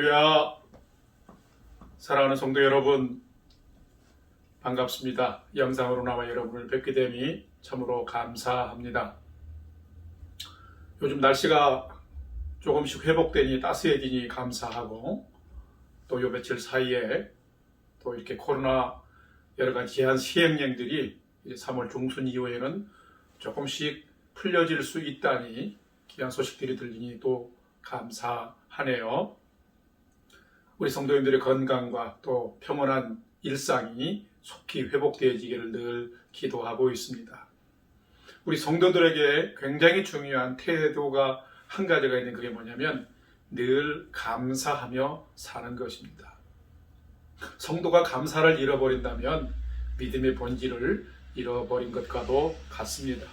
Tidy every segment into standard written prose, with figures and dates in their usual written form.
할렐루야. 사랑하는 성도 여러분, 반갑습니다. 영상으로나마 여러분을 뵙게 되니 참으로 감사합니다. 요즘 날씨가 조금씩 회복되니 따스해지니 감사하고, 또 요 며칠 사이에 또 이렇게 코로나 여러 가지 제한 시행령들이 3월 중순 이후에는 조금씩 풀려질 수 있다니 귀한 소식들이 들리니 또 감사하네요. 우리 성도님들의 건강과 또 평온한 일상이 속히 회복되어지기를 늘 기도하고 있습니다. 우리 성도들에게 굉장히 중요한 태도가 한 가지가 있는, 그게 뭐냐면 늘 감사하며 사는 것입니다. 성도가 감사를 잃어버린다면 믿음의 본질을 잃어버린 것과도 같습니다.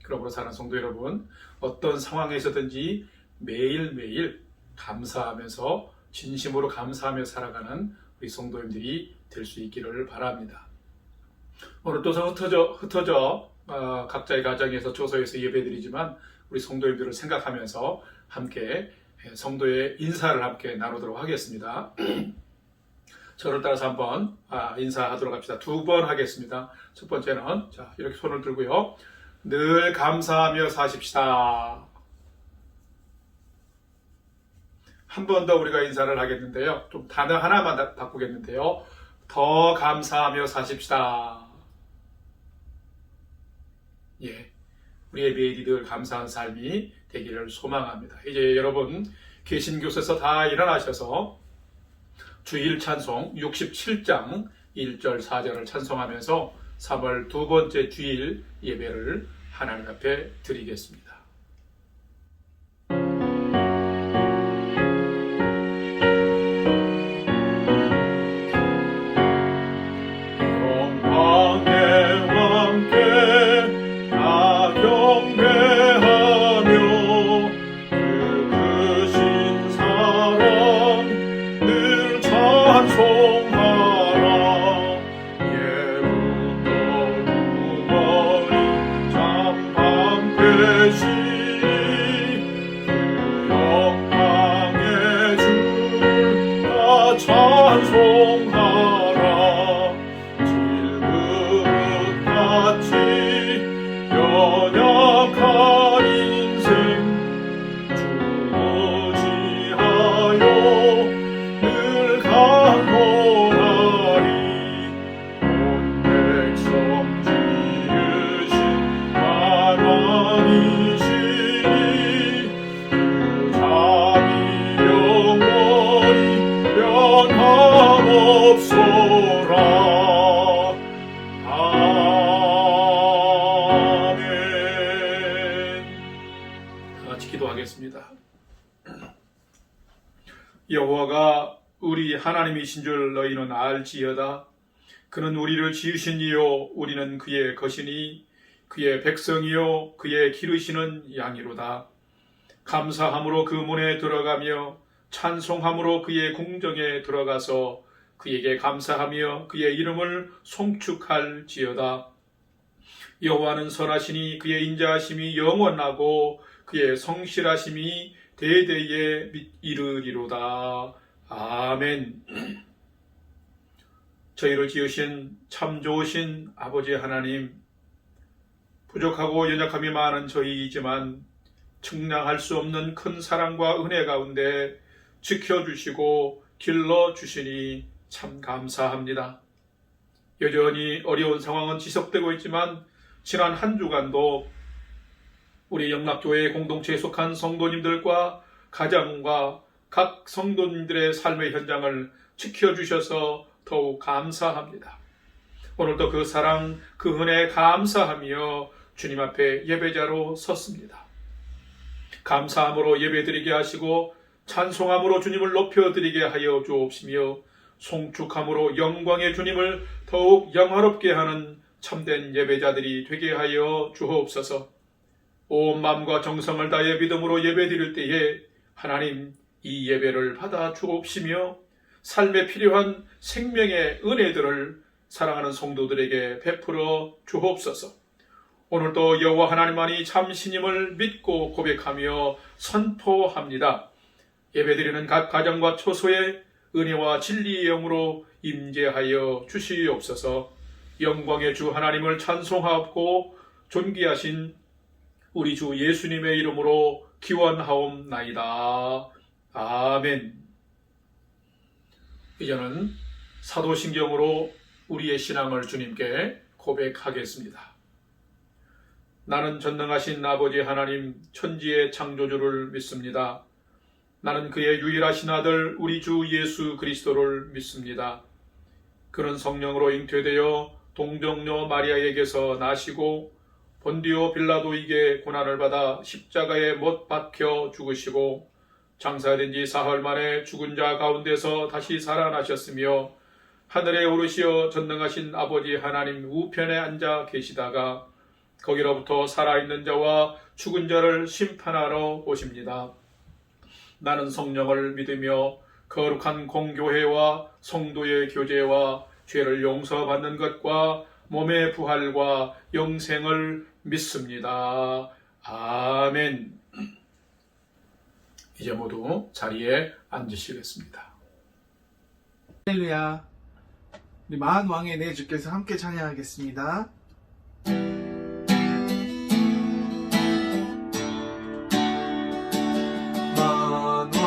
그러므로 사랑하는 성도 여러분, 어떤 상황에서든지 매일매일 감사하면서 진심으로 감사하며 살아가는 우리 성도님들이 될 수 있기를 바랍니다. 오늘 또 흩어져 각자의 가정에서 조소에서 예배드리지만 우리 성도님들을 생각하면서 함께 성도의 인사를 함께 나누도록 하겠습니다. 저를 따라서 한번 인사하도록 합시다. 2번 하겠습니다. 첫 번째는 이렇게 손을 들고요. 늘 감사하며 사십시다. 한 번 더 우리가 인사를 하겠는데요. 좀 단어 하나만 바꾸겠는데요. 더 감사하며 사십시다. 우리의 매일이 늘 감사한 삶이 되기를 소망합니다. 이제 여러분 개신교에서 다 일어나셔서 주일 찬송 67장 1절 4절을 찬송하면서 3월 두 번째 주일 예배를 하나님 앞에 드리겠습니다. 여호와가 우리 하나님이신 줄 너희는 알지어다. 그는 우리를 지으신 이요 우리는 그의 것이니 그의 백성이요 그의 기르시는 양이로다. 감사함으로 그 문에 들어가며 찬송함으로 그의 궁정에 들어가서 그에게 감사하며 그의 이름을 송축할지어다. 여호와는 선하시니 그의 인자하심이 영원하고 그의 성실하심이 대대에 이르리로다. 아멘. 저희를 지으신 참 좋으신 아버지 하나님, 부족하고 연약함이 많은 저희이지만 측량할 수 없는 큰 사랑과 은혜 가운데 지켜주시고 길러주시니 참 감사합니다. 여전히 어려운 상황은 지속되고 있지만 지난 한 주간도 우리 영락교회 공동체에 속한 성도님들과 가정과 각 성도님들의 삶의 현장을 지켜주셔서 더욱 감사합니다. 오늘도 그 사랑, 그 은혜에 감사하며 주님 앞에 예배자로 섰습니다. 감사함으로 예배드리게 하시고 찬송함으로 주님을 높여드리게 하여 주옵시며 송축함으로 영광의 주님을 더욱 영화롭게 하는 참된 예배자들이 되게 하여 주옵소서. 온 마음과 정성을 다해 믿음으로 예배드릴 때에 하나님 이 예배를 받아 주옵시며 삶에 필요한 생명의 은혜들을 사랑하는 성도들에게 베풀어 주옵소서. 오늘도 여호와 하나님만이 참 신임을 믿고 고백하며 선포합니다. 예배드리는 각 가정과 초소에 은혜와 진리의 영으로 임재하여 주시옵소서. 영광의 주 하나님을 찬송하고 존귀하신 우리 주 예수님의 이름으로 기원하옵나이다. 아멘. 이제는 사도신경으로 우리의 신앙을 주님께 고백하겠습니다. 나는 전능하신 아버지 하나님 천지의 창조주를 믿습니다. 나는 그의 유일하신 아들 우리 주 예수 그리스도를 믿습니다. 그는 성령으로 잉태되어 동정녀 마리아에게서 나시고 본디오 빌라도에게 고난을 받아 십자가에 못 박혀 죽으시고 장사된 지 사흘 만에 죽은 자 가운데서 다시 살아나셨으며 하늘에 오르시어 전능하신 아버지 하나님 우편에 앉아 계시다가 거기로부터 살아있는 자와 죽은 자를 심판하러 오십니다. 나는 성령을 믿으며 거룩한 공교회와 성도의 교제와 죄를 용서받는 것과 몸의 부활과 영생을 믿습니다. 아멘. 이제 모두 자리에 앉으시겠습니다. 할렐루야. 우리 만왕의 내 주께서 함께 찬양하겠습니다.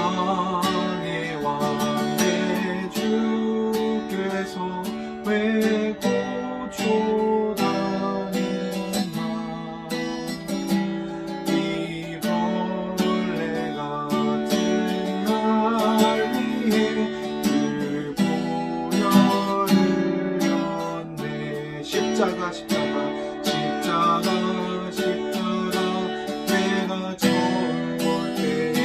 만왕의 왕 내 주께서 왜 고초다니나 이 벌레 같은 날 위해 그 보혈을 렸네. 십자가 내가 처음 볼 때에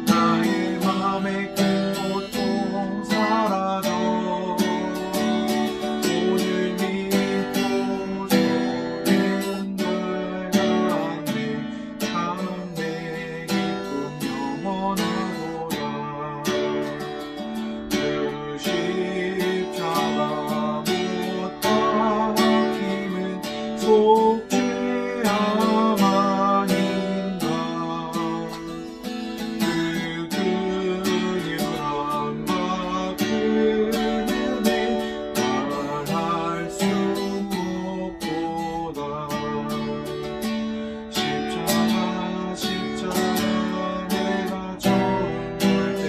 나의 맘에 큰 고통 사라져 오늘 믿고 서는 날 같네. 참 내 기쁨 영원하도다. 그 십자가 못 박힘은 속죄함 아닌가. 그 근육함과 그 은혜 말할 수 없도다. 십자가 내가 처음 볼 때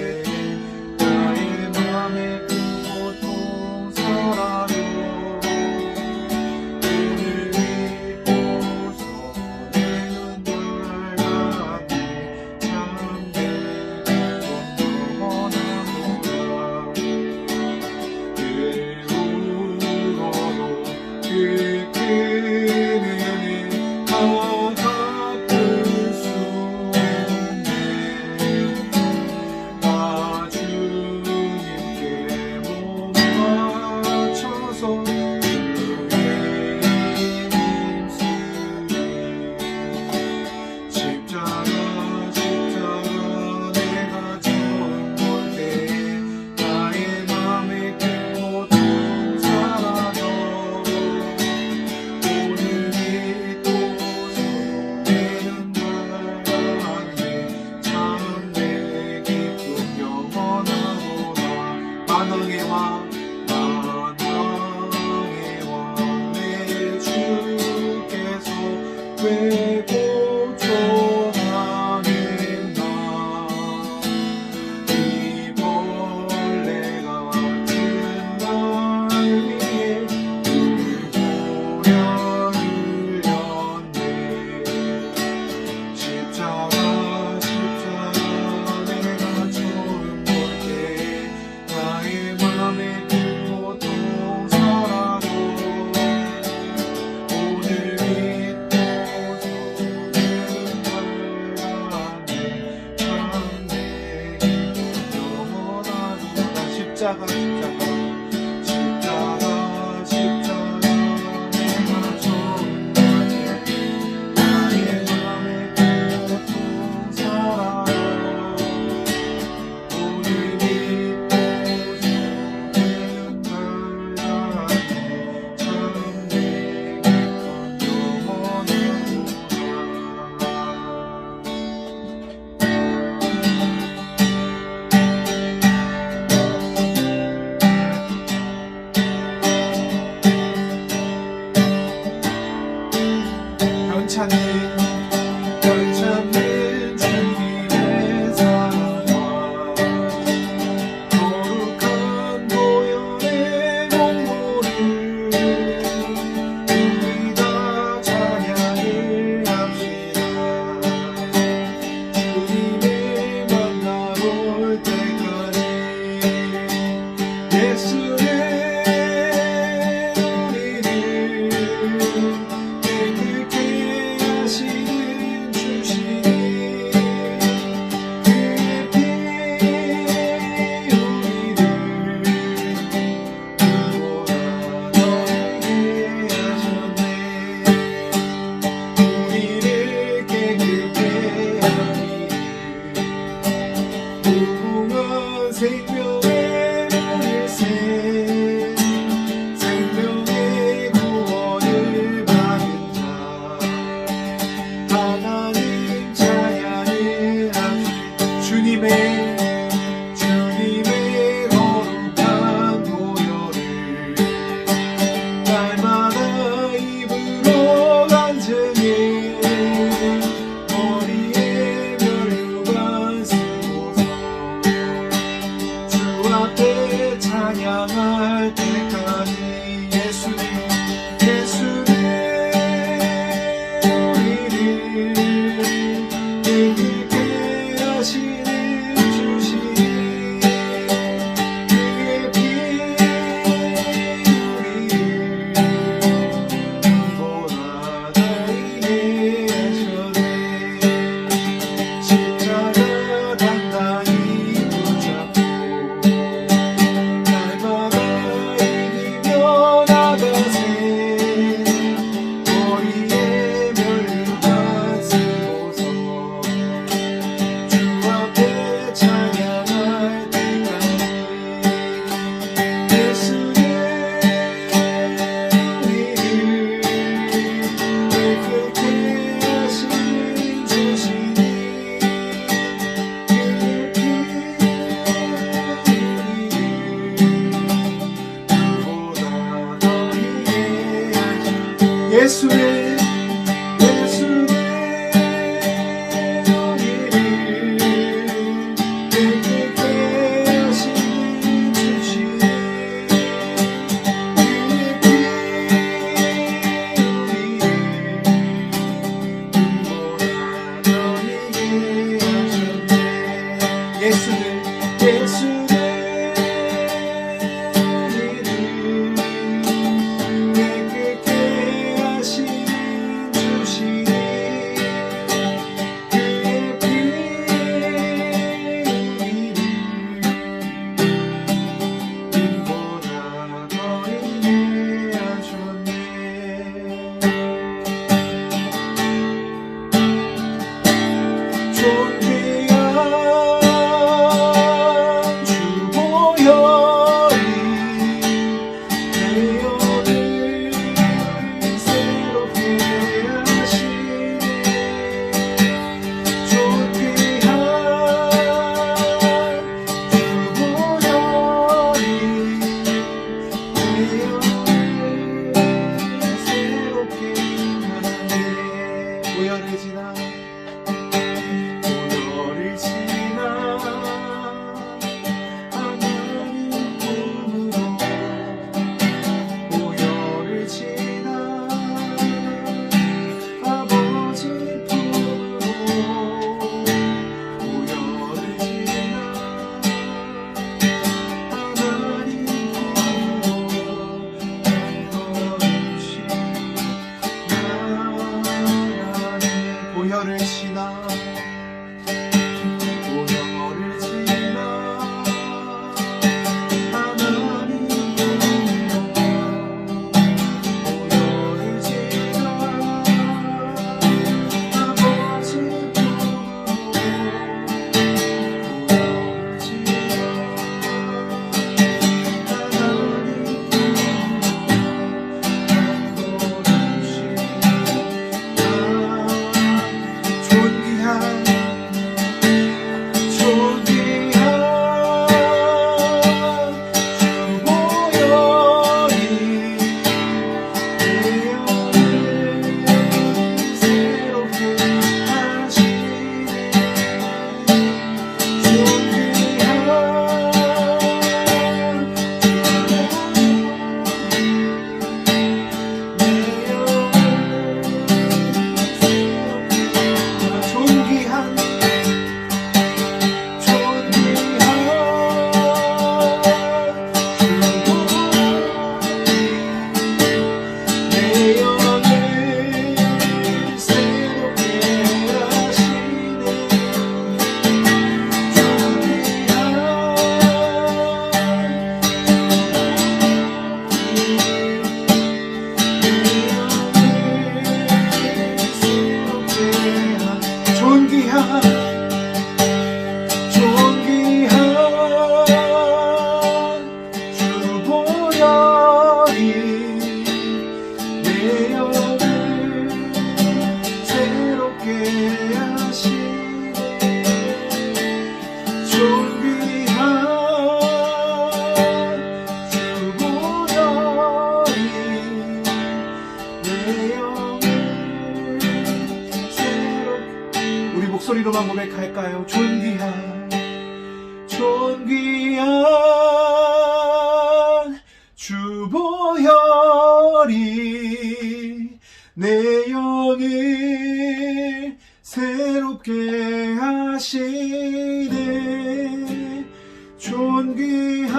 나의 맘에 큰 고통 사라져 오늘 믿고 서는 날 같네. 참 내 기쁨 영원하도다. 그 후로도 그 큰 은혜 다 갚을 수 없네. 나 주님께 몸 바쳐서 주의 힘쓰리. 십자가 내가 처음 볼 때 나의 맘에 큰 고통 사라져 오늘 믿고 서는 날 같네. 참 내 기쁨 영원하도다. 만왕의 왕 내 주께서 왜 고초하는가. 이 벌레 같은 날 위해 그 보혈을 렸네. 십자가 내가 처음 볼 때 나의 맘에 큰 고통 사라져 찾는 널 찾는 주님의 사랑과 거룩한 보혈의 공로를 우리 다 찬양을 합시다. 주님을 만나볼 때까지 예수를 우리를 깨끗게 하시는 주시니 그의 피 우리를 그보다 더하게 하셨네. 우리를 깨끗게 하기를 무궁한 생명의 물새 생명의 구원을 받은 자 하나님 찬양을 합시다. 주님의 거룩한 보혈을 날마다 입으로 간증해 머리에 면류관 쓰고서 주 앞에 찬양할 때까지 예수는 우리를 깨끗게 하시는 주시니 그의 피 우리를 보다 더하게 하셨네. 십자가 단단히 붙잡고 날마다 이기며 나가세 머리에 면류관 쓰고서 주 앞에 찬양할 때까지 예수는 우리를 깨끗게 하시는 주시니 그의 피 우리를 보다 더하게 하시니 예수는 우리를 깨끗게 하시는 주시니 그의 피 우리를 보다 더하게 하셨네. 예수는 우리를 깨끗게 하시는 목소리로만 고백할까요? 존귀한 주 보혈이 내 영을 새롭게 하시네. 존귀한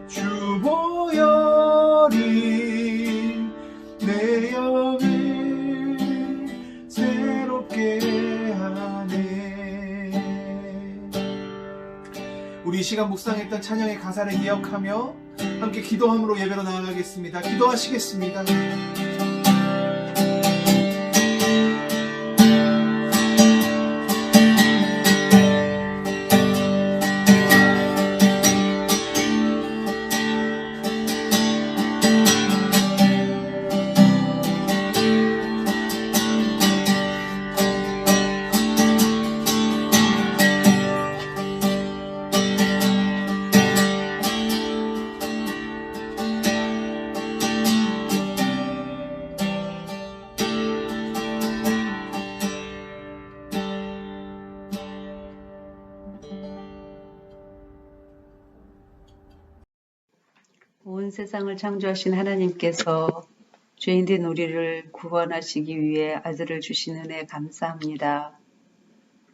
주 보혈이 내 영을 새롭게 하네. 우리 이 시간 묵상했던 찬양의 가사를 기억하며 함께 기도함으로 예배로 나아가겠습니다. 기도하시겠습니다. 온 세상을 창조하신 하나님께서 죄인된 우리를 구원하시기 위해 아들을 주신 은혜 감사합니다.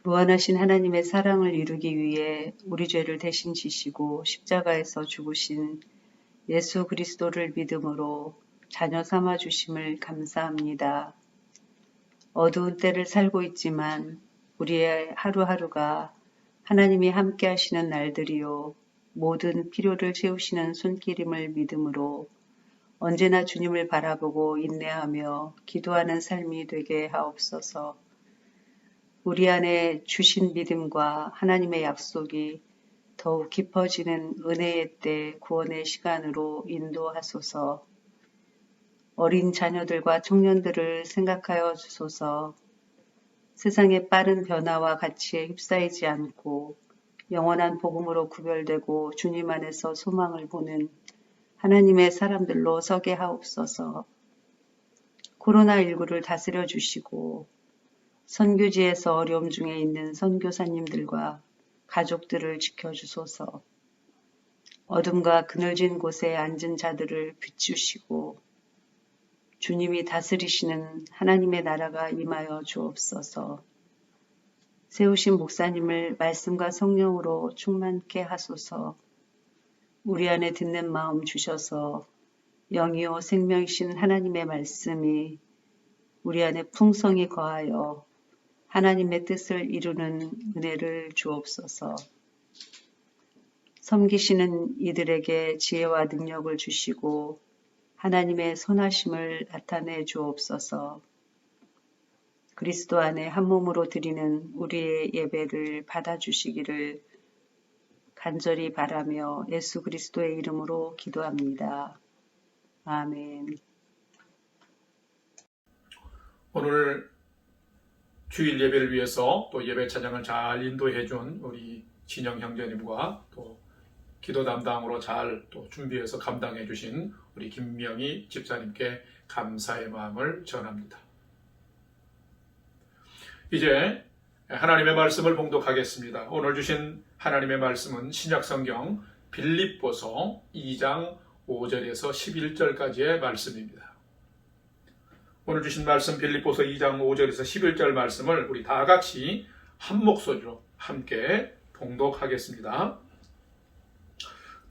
무한하신 하나님의 사랑을 이루기 위해 우리 죄를 대신 지시고 십자가에서 죽으신 예수 그리스도를 믿음으로 자녀 삼아 주심을 감사합니다. 어두운 때를 살고 있지만 우리의 하루하루가 하나님이 함께 하시는 날들이요 모든 필요를 채우시는 손길임을 믿음으로 언제나 주님을 바라보고 인내하며 기도하는 삶이 되게 하옵소서. 우리 안에 주신 믿음과 하나님의 약속이 더욱 깊어지는 은혜의 때 구원의 시간으로 인도하소서. 어린 자녀들과 청년들을 생각하여 주소서. 세상의 빠른 변화와 가치에 휩싸이지 않고 영원한 복음으로 구별되고 주님 안에서 소망을 보는 하나님의 사람들로 서게 하옵소서. 코로나19를 다스려 주시고 선교지에서 어려움 중에 있는 선교사님들과 가족들을 지켜주소서. 어둠과 그늘진 곳에 앉은 자들을 비추시고 주님이 다스리시는 하나님의 나라가 임하여 주옵소서. 세우신 목사님을 말씀과 성령으로 충만케 하소서. 우리 안에 듣는 마음 주셔서 영이요 생명이신 하나님의 말씀이 우리 안에 풍성히 거하여 하나님의 뜻을 이루는 은혜를 주옵소서. 섬기시는 이들에게 지혜와 능력을 주시고 하나님의 선하심을 나타내 주옵소서. 그리스도 안에 한 몸으로 드리는 우리의 예배를 받아주시기를 간절히 바라며 예수 그리스도의 이름으로 기도합니다. 아멘. 오늘 주일 예배를 위해서 또 예배 찬양을 잘 인도해 준 우리 진영 형제님과 또 기도 담당으로 잘 또 준비해서 감당해 주신 우리 김명희 집사님께 감사의 마음을 전합니다. 이제 하나님의 말씀을 봉독하겠습니다. 오늘 주신 하나님의 말씀은 신약성경 빌립보서 2장 5절에서 11절까지의 말씀입니다. 오늘 주신 말씀 빌립보서 2장 5절에서 11절 말씀을 우리 다 같이 한 목소리로 함께 봉독하겠습니다.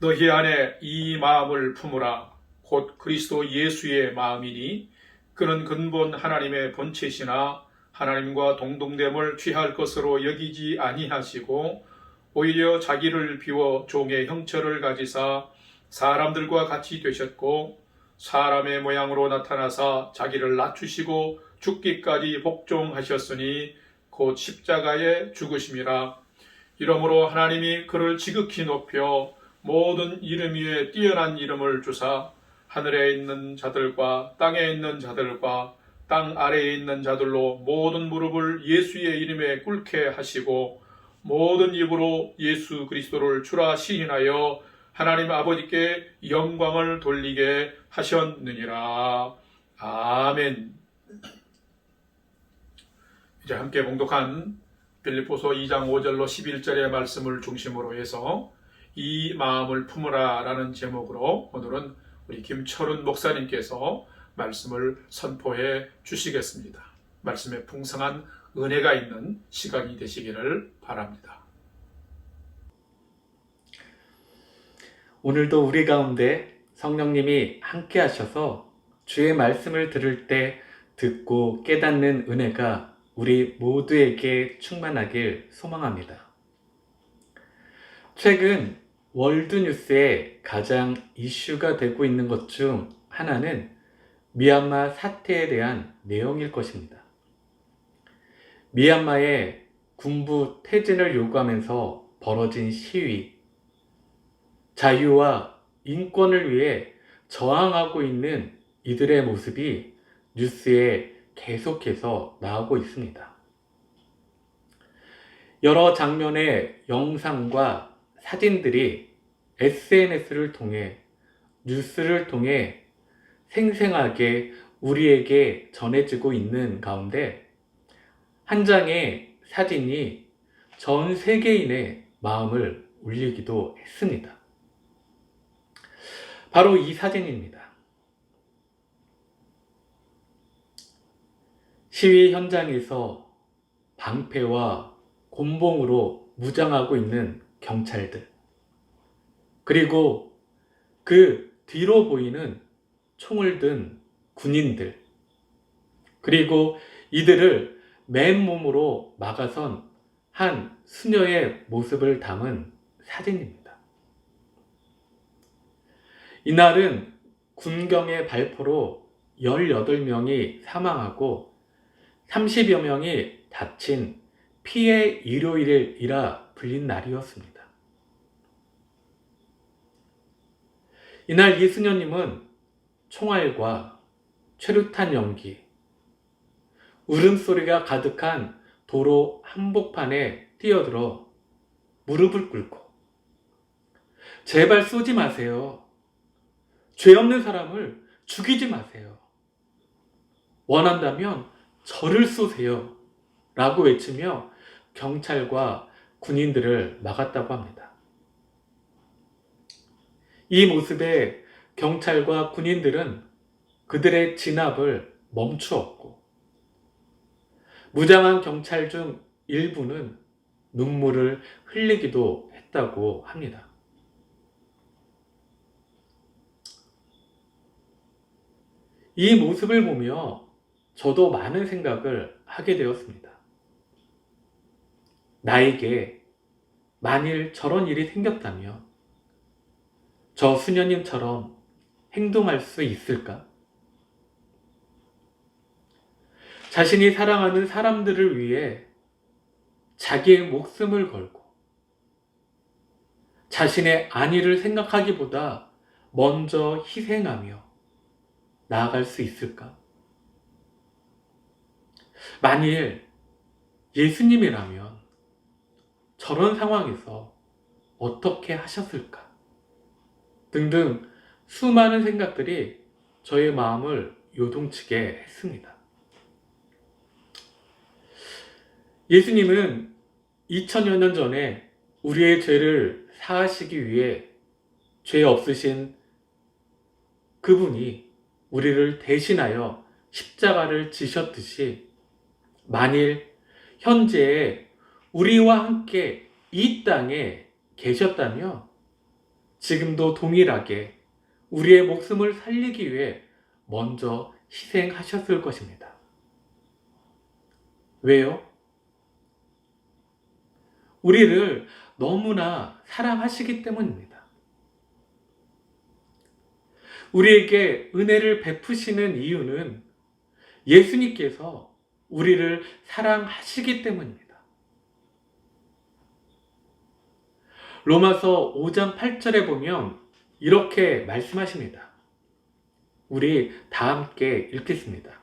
너희 안에 이 마음을 품으라. 곧 그리스도 예수의 마음이니 그는 근본 하나님의 본체시나 하나님과 동등됨을 취할 것으로 여기지 아니하시고 오히려 자기를 비워 종의 형체를 가지사 사람들과 같이 되셨고 사람의 모양으로 나타나사 자기를 낮추시고 죽기까지 복종하셨으니 곧 십자가에 죽으심이라. 이러므로 하나님이 그를 지극히 높여 모든 이름 위에 뛰어난 이름을 주사 하늘에 있는 자들과 땅에 있는 자들과 땅 아래에 있는 자들로 모든 무릎을 예수의 이름에 꿇게 하시고 모든 입으로 예수 그리스도를 주라 시인하여 하나님 아버지께 영광을 돌리게 하셨느니라. 아멘. 이제 함께 봉독한 빌립보서 2장 5절로 11절의 말씀을 중심으로 해서 이 마음을 품으라 라는 제목으로 오늘은 우리 김철훈 목사님께서 말씀을 선포해 주시겠습니다. 말씀에 풍성한 은혜가 있는 시간이 되시기를 바랍니다. 오늘도 우리 가운데 성령님이 함께 하셔서 주의 말씀을 들을 때 듣고 깨닫는 은혜가 우리 모두에게 충만하길 소망합니다. 최근 월드뉴스에 가장 이슈가 되고 있는 것 중 하나는 미얀마 사태에 대한 내용일 것입니다. 미얀마의 군부 퇴진을 요구하면서 벌어진 시위, 자유와 인권을 위해 저항하고 있는 이들의 모습이 뉴스에 계속해서 나오고 있습니다. 여러 장면의 영상과 사진들이 SNS를 통해, 뉴스를 통해 생생하게 우리에게 전해지고 있는 가운데 한 장의 사진이 전 세계인의 마음을 울리기도 했습니다. 바로 이 사진입니다. 시위 현장에서 방패와 곤봉으로 무장하고 있는 경찰들, 그리고 그 뒤로 보이는 총을 든 군인들, 그리고 이들을 맨몸으로 막아선 한 수녀의 모습을 담은 사진입니다. 이날은 군경의 발포로 18명이 사망하고 30여 명이 다친 피해 일요일이라 불린 날이었습니다. 이날 이 수녀님은 총알과 최루탄 연기, 울음소리가 가득한 도로 한복판에 뛰어들어 무릎을 꿇고 제발 쏘지 마세요. 죄 없는 사람을 죽이지 마세요. 원한다면 저를 쏘세요. 라고 외치며 경찰과 군인들을 막았다고 합니다. 이 모습에 경찰과 군인들은 그들의 진압을 멈추었고 무장한 경찰 중 일부는 눈물을 흘리기도 했다고 합니다. 이 모습을 보며 저도 많은 생각을 하게 되었습니다. 나에게 만일 저런 일이 생겼다면 저 수녀님처럼 행동할 수 있을까? 자신이 사랑하는 사람들을 위해 자기의 목숨을 걸고 자신의 안위를 생각하기보다 먼저 희생하며 나아갈 수 있을까? 만일 예수님이라면 저런 상황에서 어떻게 하셨을까? 등등 수많은 생각들이 저의 마음을 요동치게 했습니다. 예수님은 2000여 년 전에 우리의 죄를 사하시기 위해 죄 없으신 그분이 우리를 대신하여 십자가를 지셨듯이 만일 현재 우리와 함께 이 땅에 계셨다면 지금도 동일하게 우리의 목숨을 살리기 위해 먼저 희생하셨을 것입니다. 왜요? 우리를 너무나 사랑하시기 때문입니다. 우리에게 은혜를 베푸시는 이유는 예수님께서 우리를 사랑하시기 때문입니다. 로마서 5장 8절에 보면 이렇게 말씀하십니다. 우리 다 함께 읽겠습니다.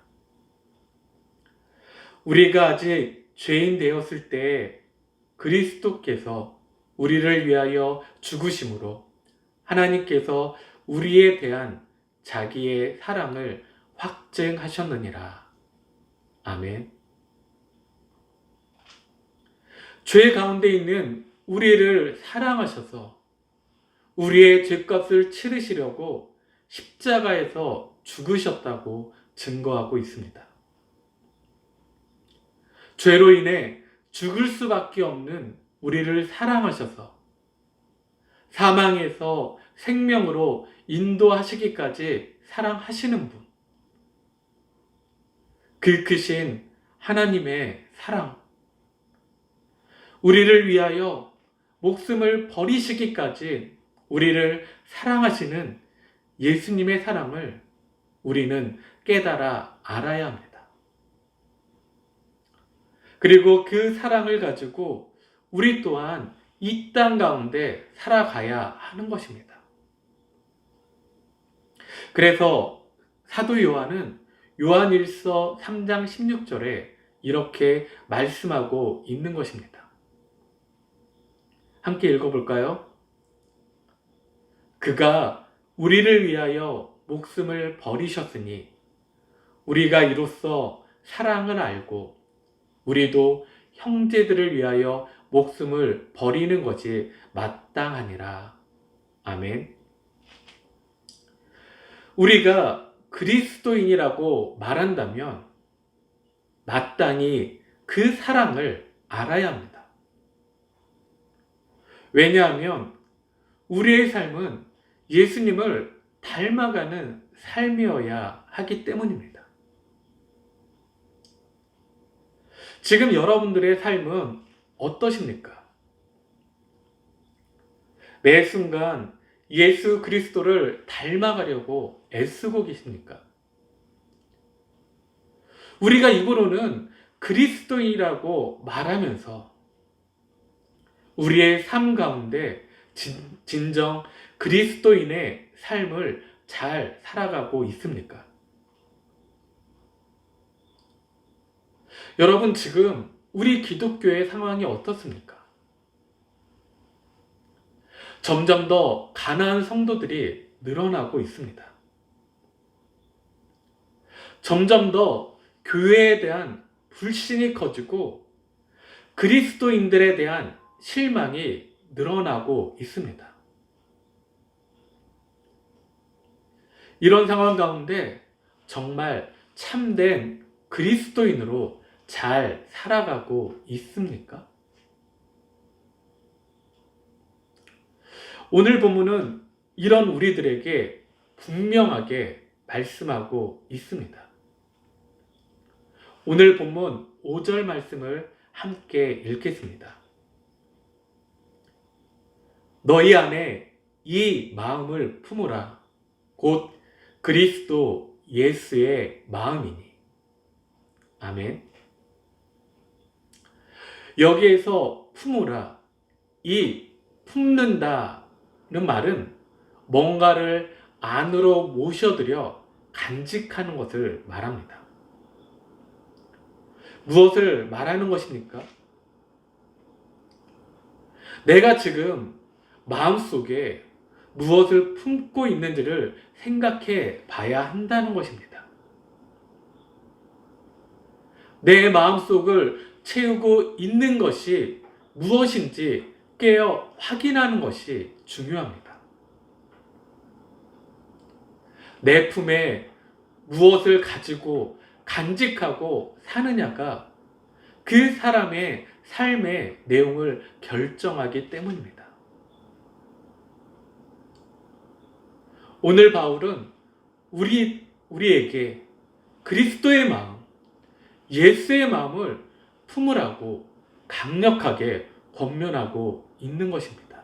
우리가 아직 죄인 되었을 때 그리스도께서 우리를 위하여 죽으심으로 하나님께서 우리에 대한 자기의 사랑을 확증하셨느니라. 아멘. 죄 가운데 있는 우리를 사랑하셔서 우리의 죄값을 치르시려고 십자가에서 죽으셨다고 증거하고 있습니다. 죄로 인해 죽을 수밖에 없는 우리를 사랑하셔서 사망에서 생명으로 인도하시기까지 사랑하시는 분. 그 크신 하나님의 사랑. 우리를 위하여 목숨을 버리시기까지 우리를 사랑하시는 예수님의 사랑을 우리는 깨달아 알아야 합니다. 그리고 그 사랑을 가지고 우리 또한 이 땅 가운데 살아가야 하는 것입니다. 그래서 사도 요한은 요한일서 3장 16절에 이렇게 말씀하고 있는 것입니다. 함께 읽어볼까요? 그가 우리를 위하여 목숨을 버리셨으니 우리가 이로써 사랑을 알고 우리도 형제들을 위하여 목숨을 버리는 것이 마땅하니라. 아멘. 우리가 그리스도인이라고 말한다면 마땅히 그 사랑을 알아야 합니다. 왜냐하면 우리의 삶은 예수님을 닮아가는 삶이어야 하기 때문입니다. 지금 여러분들의 삶은 어떠십니까? 매 순간 예수 그리스도를 닮아가려고 애쓰고 계십니까? 우리가 입으로는 그리스도인이라고 말하면서 우리의 삶 가운데 진정 그리스도인의 삶을 잘 살아가고 있습니까? 여러분, 지금 우리 기독교의 상황이 어떻습니까? 점점 더 가난한 성도들이 늘어나고 있습니다. 점점 더 교회에 대한 불신이 커지고 그리스도인들에 대한 실망이 늘어나고 있습니다. 이런 상황 가운데 정말 참된 그리스도인으로 잘 살아가고 있습니까? 오늘 본문은 이런 우리들에게 분명하게 말씀하고 있습니다. 오늘 본문 5절 말씀을 함께 읽겠습니다. 너희 안에 이 마음을 품으라. 곧 그리스도 예수의 마음이니. 아멘. 여기에서 품으라, 이 품는다는 말은 뭔가를 안으로 모셔들여 간직하는 것을 말합니다. 무엇을 말하는 것입니까? 내가 지금 마음속에 무엇을 품고 있는지를 생각해 봐야 한다는 것입니다. 내 마음속을 채우고 있는 것이 무엇인지 깨어 확인하는 것이 중요합니다. 내 품에 무엇을 가지고 간직하고 사느냐가 그 사람의 삶의 내용을 결정하기 때문입니다. 오늘 바울은 우리에게 그리스도의 마음, 예수의 마음을 품으라고 강력하게 권면하고 있는 것입니다.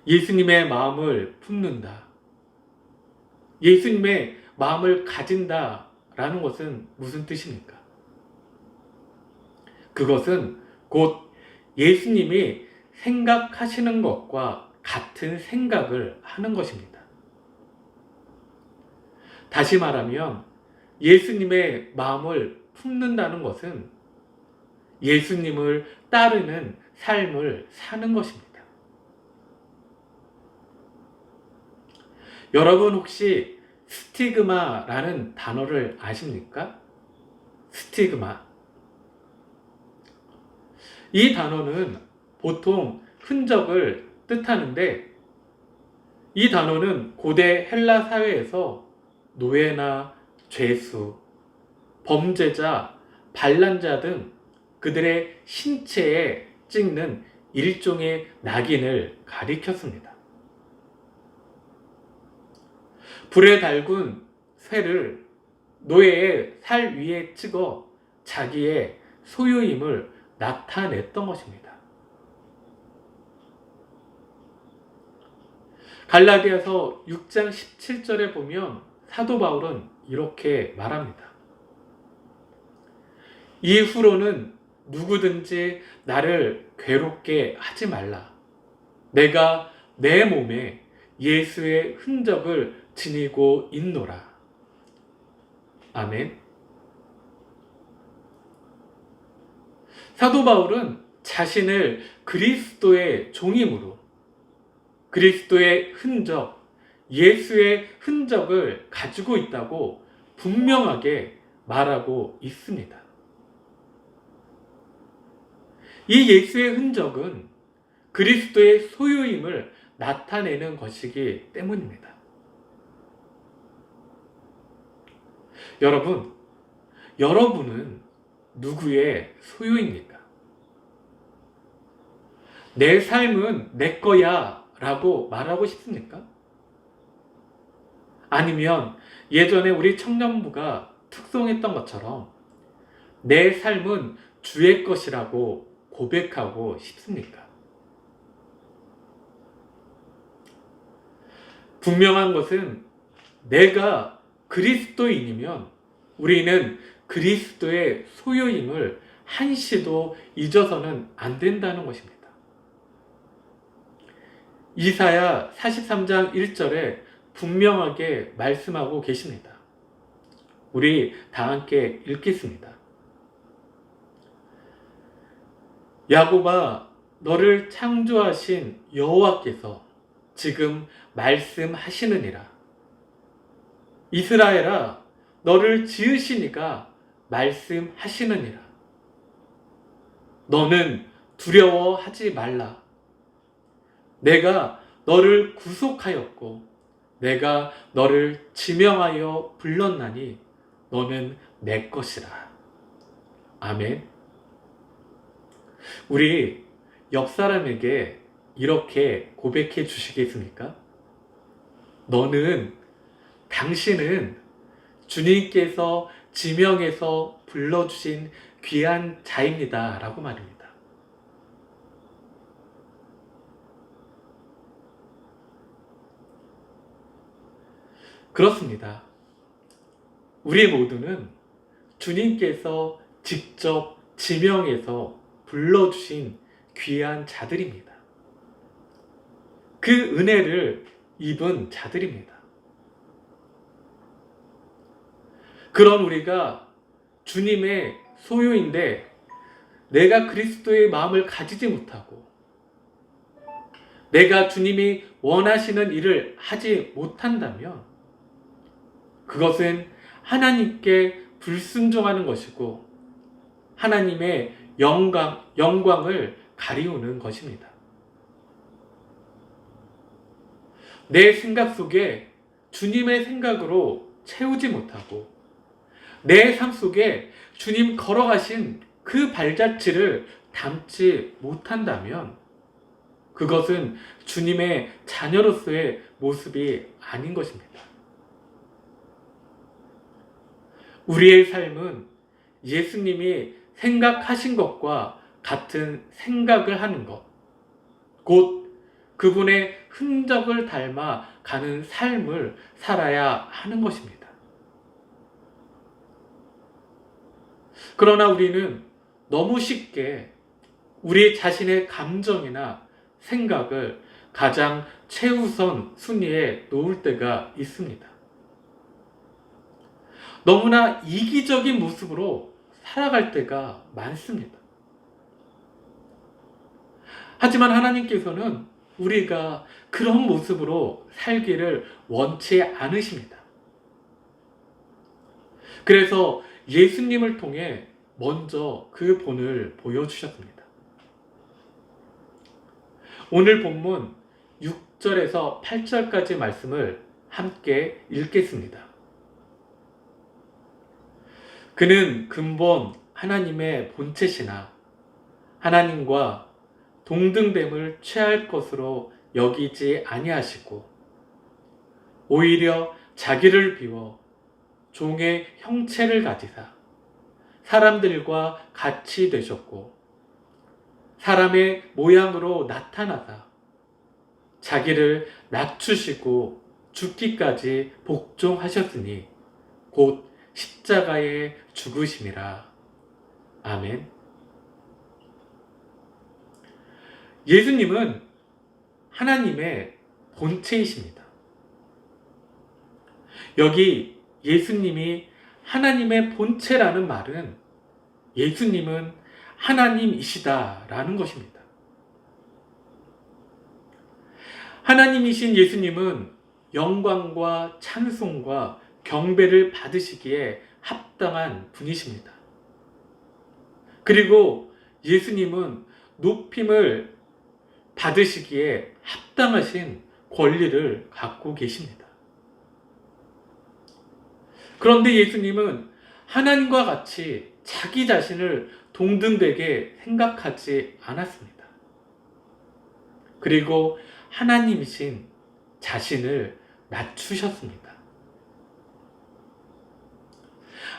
예수님의 마음을 품는다. 예수님의 마음을 가진다라는 것은 무슨 뜻입니까? 그것은 곧 예수님이 생각하시는 것과 같은 생각을 하는 것입니다. 다시 말하면 예수님의 마음을 품는다는 것은 예수님을 따르는 삶을 사는 것입니다. 여러분 혹시 스티그마라는 단어를 아십니까? 스티그마. 이 단어는 보통 흔적을 뜻하는데 이 단어는 고대 헬라 사회에서 노예나 죄수, 범죄자, 반란자 등 그들의 신체에 찍는 일종의 낙인을 가리켰습니다. 불에 달군 쇠를 노예의 살 위에 찍어 자기의 소유임을 나타냈던 것입니다. 갈라디아서 6장 17절에 보면 사도 바울은 이렇게 말합니다. 이후로는 누구든지 나를 괴롭게 하지 말라. 내가 내 몸에 예수의 흔적을 지니고 있노라. 아멘. 사도 바울은 자신을 그리스도의 종임으로 그리스도의 흔적, 예수의 흔적을 가지고 있다고 분명하게 말하고 있습니다. 이 예수의 흔적은 그리스도의 소유임을 나타내는 것이기 때문입니다. 여러분은 누구의 소유입니까? 내 삶은 내 거야 라고 말하고 싶습니까? 아니면 예전에 우리 청년부가 특송했던 것처럼 내 삶은 주의 것이라고 고백하고 싶습니까? 분명한 것은 내가 그리스도인이면 우리는 그리스도의 소유임을 한시도 잊어서는 안 된다는 것입니다. 이사야 43장 1절에 분명하게 말씀하고 계십니다. 우리 다 함께 읽겠습니다. 야곱아, 너를 창조하신 여호와께서 지금 말씀하시느니라. 이스라엘아, 너를 지으신 이가 말씀하시느니라. 너는 두려워하지 말라. 내가 너를 구속하였고 내가 너를 지명하여 불렀나니 너는 내 것이라. 아멘. 우리 옆 사람에게 이렇게 고백해 주시겠습니까? 당신은 주님께서 지명해서 불러주신 귀한 자입니다 라고 말입니다. 그렇습니다. 우리 모두는 주님께서 직접 지명해서 불러주신 귀한 자들입니다. 그 은혜를 입은 자들입니다. 그런 우리가 주님의 소유인데 내가 그리스도의 마음을 가지지 못하고 내가 주님이 원하시는 일을 하지 못한다면 그것은 하나님께 불순종하는 것이고 하나님의 영광을 가리우는 것입니다. 내 생각 속에 주님의 생각으로 채우지 못하고 내 삶 속에 주님 걸어가신 그 발자취를 담지 못한다면 그것은 주님의 자녀로서의 모습이 아닌 것입니다. 우리의 삶은 예수님이 생각하신 것과 같은 생각을 하는 것, 곧 그분의 흔적을 닮아 가는 삶을 살아야 하는 것입니다. 그러나 우리는 너무 쉽게 우리 자신의 감정이나 생각을 가장 최우선 순위에 놓을 때가 있습니다. 너무나 이기적인 모습으로 살아갈 때가 많습니다. 하지만 하나님께서는 우리가 그런 모습으로 살기를 원치 않으십니다. 그래서 예수님을 통해 먼저 그 본을 보여주셨습니다. 오늘 본문 6절에서 8절까지 말씀을 함께 읽겠습니다. 그는 근본 하나님의 본체시나 하나님과 동등됨을 취할 것으로 여기지 아니하시고 오히려 자기를 비워 종의 형체를 가지사 사람들과 같이 되셨고 사람의 모양으로 나타나사 자기를 낮추시고 죽기까지 복종하셨으니 곧 십자가에 죽으심이라. 아멘. 예수님은 하나님의 본체이십니다. 여기 예수님이 하나님의 본체라는 말은 예수님은 하나님이시다라는 것입니다. 하나님이신 예수님은 영광과 찬송과 경배를 받으시기에 합당한 분이십니다. 그리고 예수님은 높임을 받으시기에 합당하신 권리를 갖고 계십니다. 그런데 예수님은 하나님과 같이 자기 자신을 동등되게 생각하지 않았습니다. 그리고 하나님이신 자신을 낮추셨습니다.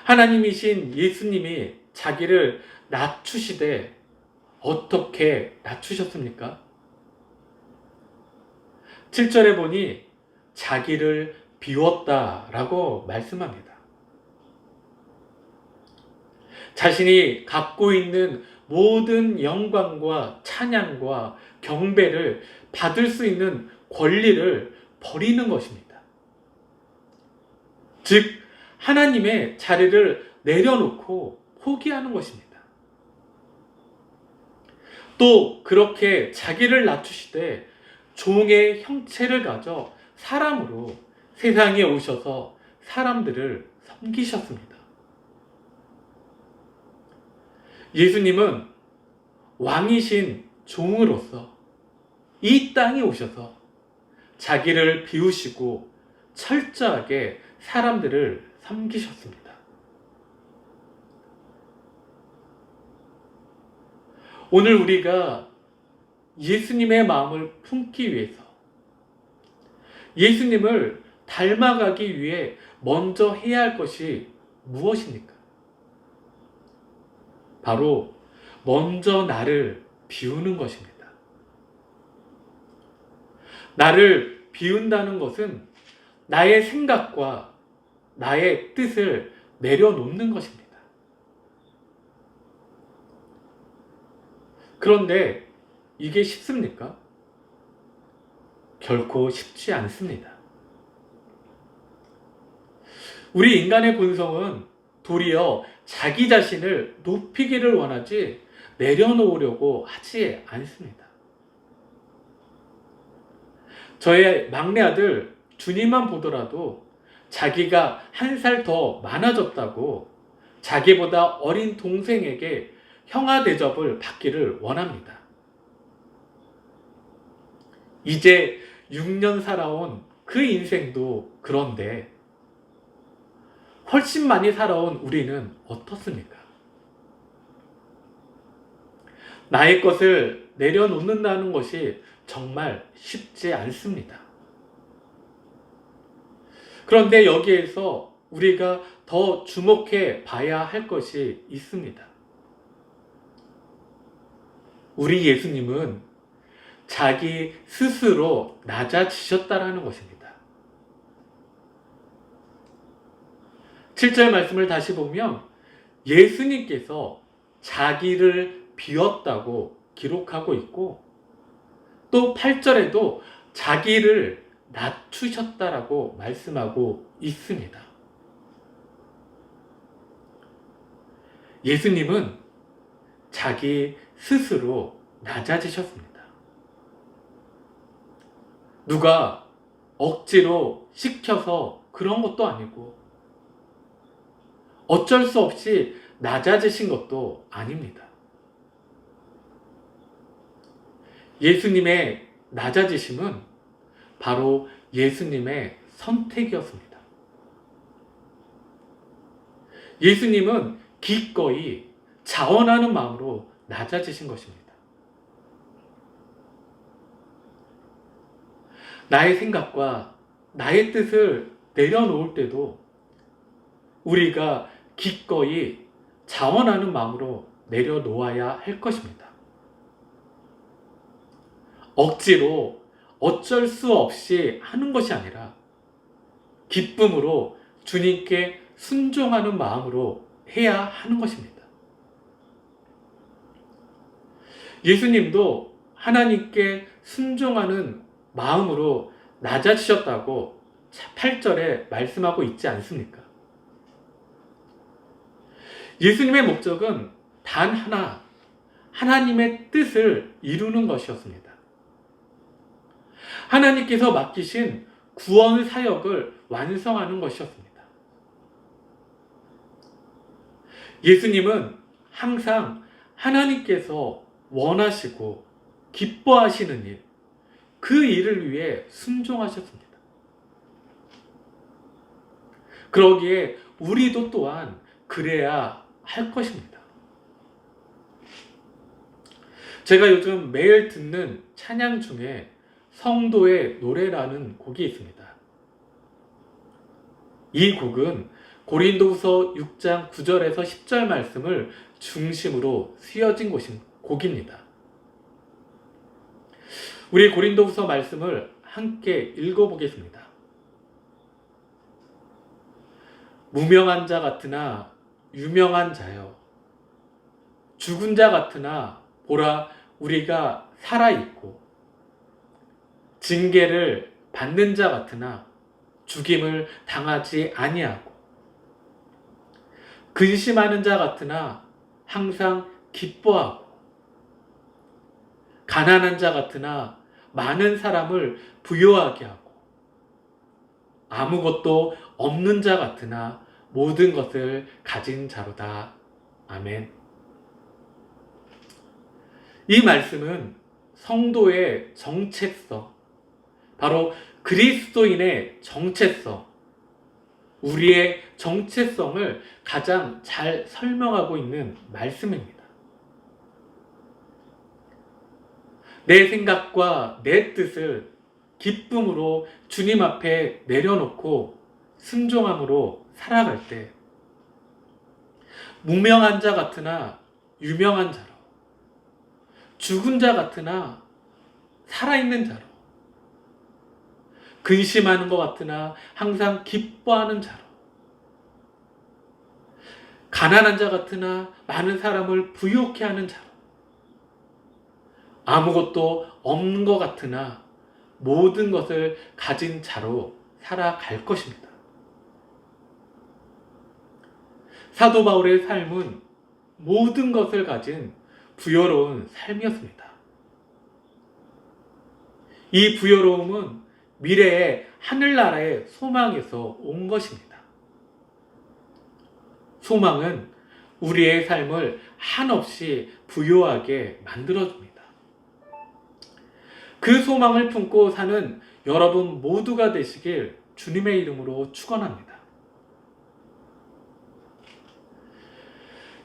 하나님이신 예수님이 자기를 낮추시되 어떻게 낮추셨습니까? 7절에 보니 자기를 비웠다라고 말씀합니다. 자신이 갖고 있는 모든 영광과 찬양과 경배를 받을 수 있는 권리를 버리는 것입니다. 즉, 하나님의 자리를 내려놓고 포기하는 것입니다. 또 그렇게 자기를 낮추시되 종의 형체를 가져 사람으로 세상에 오셔서 사람들을 섬기셨습니다. 예수님은 왕이신 종으로서 이 땅에 오셔서 자기를 비우시고 철저하게 사람들을 섬기셨습니다. 오늘 우리가 예수님의 마음을 품기 위해서 예수님을 닮아가기 위해 먼저 해야 할 것이 무엇입니까? 바로 먼저 나를 비우는 것입니다. 나를 비운다는 것은 나의 생각과 나의 뜻을 내려놓는 것입니다. 그런데 이게 쉽습니까? 결코 쉽지 않습니다. 우리 인간의 본성은 도리어 자기 자신을 높이기를 원하지 내려놓으려고 하지 않습니다. 저의 막내 아들 준이만 보더라도 자기가 한 살 더 많아졌다고 자기보다 어린 동생에게 형아 대접을 받기를 원합니다. 이제 6년 살아온 그 인생도 그런데 훨씬 많이 살아온 우리는 어떻습니까? 나의 것을 내려놓는다는 것이 정말 쉽지 않습니다. 그런데 여기에서 우리가 더 주목해 봐야 할 것이 있습니다. 우리 예수님은 자기 스스로 낮아지셨다라는 것입니다. 7절 말씀을 다시 보면 예수님께서 자기를 비웠다고 기록하고 있고 또 8절에도 자기를 낮추셨다라고 말씀하고 있습니다. 예수님은 자기 스스로 낮아지셨습니다. 누가 억지로 시켜서 그런 것도 아니고 어쩔 수 없이 낮아지신 것도 아닙니다. 예수님의 낮아지심은 바로 예수님의 선택이었습니다. 예수님은 기꺼이 자원하는 마음으로 낮아지신 것입니다. 나의 생각과 나의 뜻을 내려놓을 때도 우리가 기꺼이 자원하는 마음으로 내려놓아야 할 것입니다. 억지로 어쩔 수 없이 하는 것이 아니라 기쁨으로 주님께 순종하는 마음으로 해야 하는 것입니다. 예수님도 하나님께 순종하는 마음으로 낮아지셨다고 8절에 말씀하고 있지 않습니까? 예수님의 목적은 단 하나, 하나님의 뜻을 이루는 것이었습니다. 하나님께서 맡기신 구원 사역을 완성하는 것이었습니다. 예수님은 항상 하나님께서 원하시고 기뻐하시는 일, 그 일을 위해 순종하셨습니다. 그러기에 우리도 또한 그래야 할 것입니다. 제가 요즘 매일 듣는 찬양 중에 성도의 노래라는 곡이 있습니다. 이 곡은 고린도후서 6장 9절에서 10절 말씀을 중심으로 쓰여진 곡입니다. 우리 고린도후서 말씀을 함께 읽어보겠습니다. 무명한 자 같으나 유명한 자여, 죽은 자 같으나 보라 우리가 살아있고, 징계를 받는 자 같으나 죽임을 당하지 아니하고, 근심하는 자 같으나 항상 기뻐하고, 가난한 자 같으나 많은 사람을 부요하게 하고, 아무것도 없는 자 같으나 모든 것을 가진 자로다. 아멘. 이 말씀은 성도의 정체성, 바로 그리스도인의 정체성, 우리의 정체성을 가장 잘 설명하고 있는 말씀입니다. 내 생각과 내 뜻을 기쁨으로 주님 앞에 내려놓고 순종함으로 살아갈 때, 무명한 자 같으나 유명한 자로, 죽은 자 같으나 살아있는 자로, 근심하는 것 같으나 항상 기뻐하는 자로, 가난한 자 같으나 많은 사람을 부유케 하는 자로, 아무것도 없는 것 같으나 모든 것을 가진 자로 살아갈 것입니다. 사도 바울의 삶은 모든 것을 가진 부여로운 삶이었습니다. 이 부여로움은 미래의 하늘나라의 소망에서 온 것입니다. 소망은 우리의 삶을 한없이 부요하게 만들어줍니다. 그 소망을 품고 사는 여러분 모두가 되시길 주님의 이름으로 축원합니다.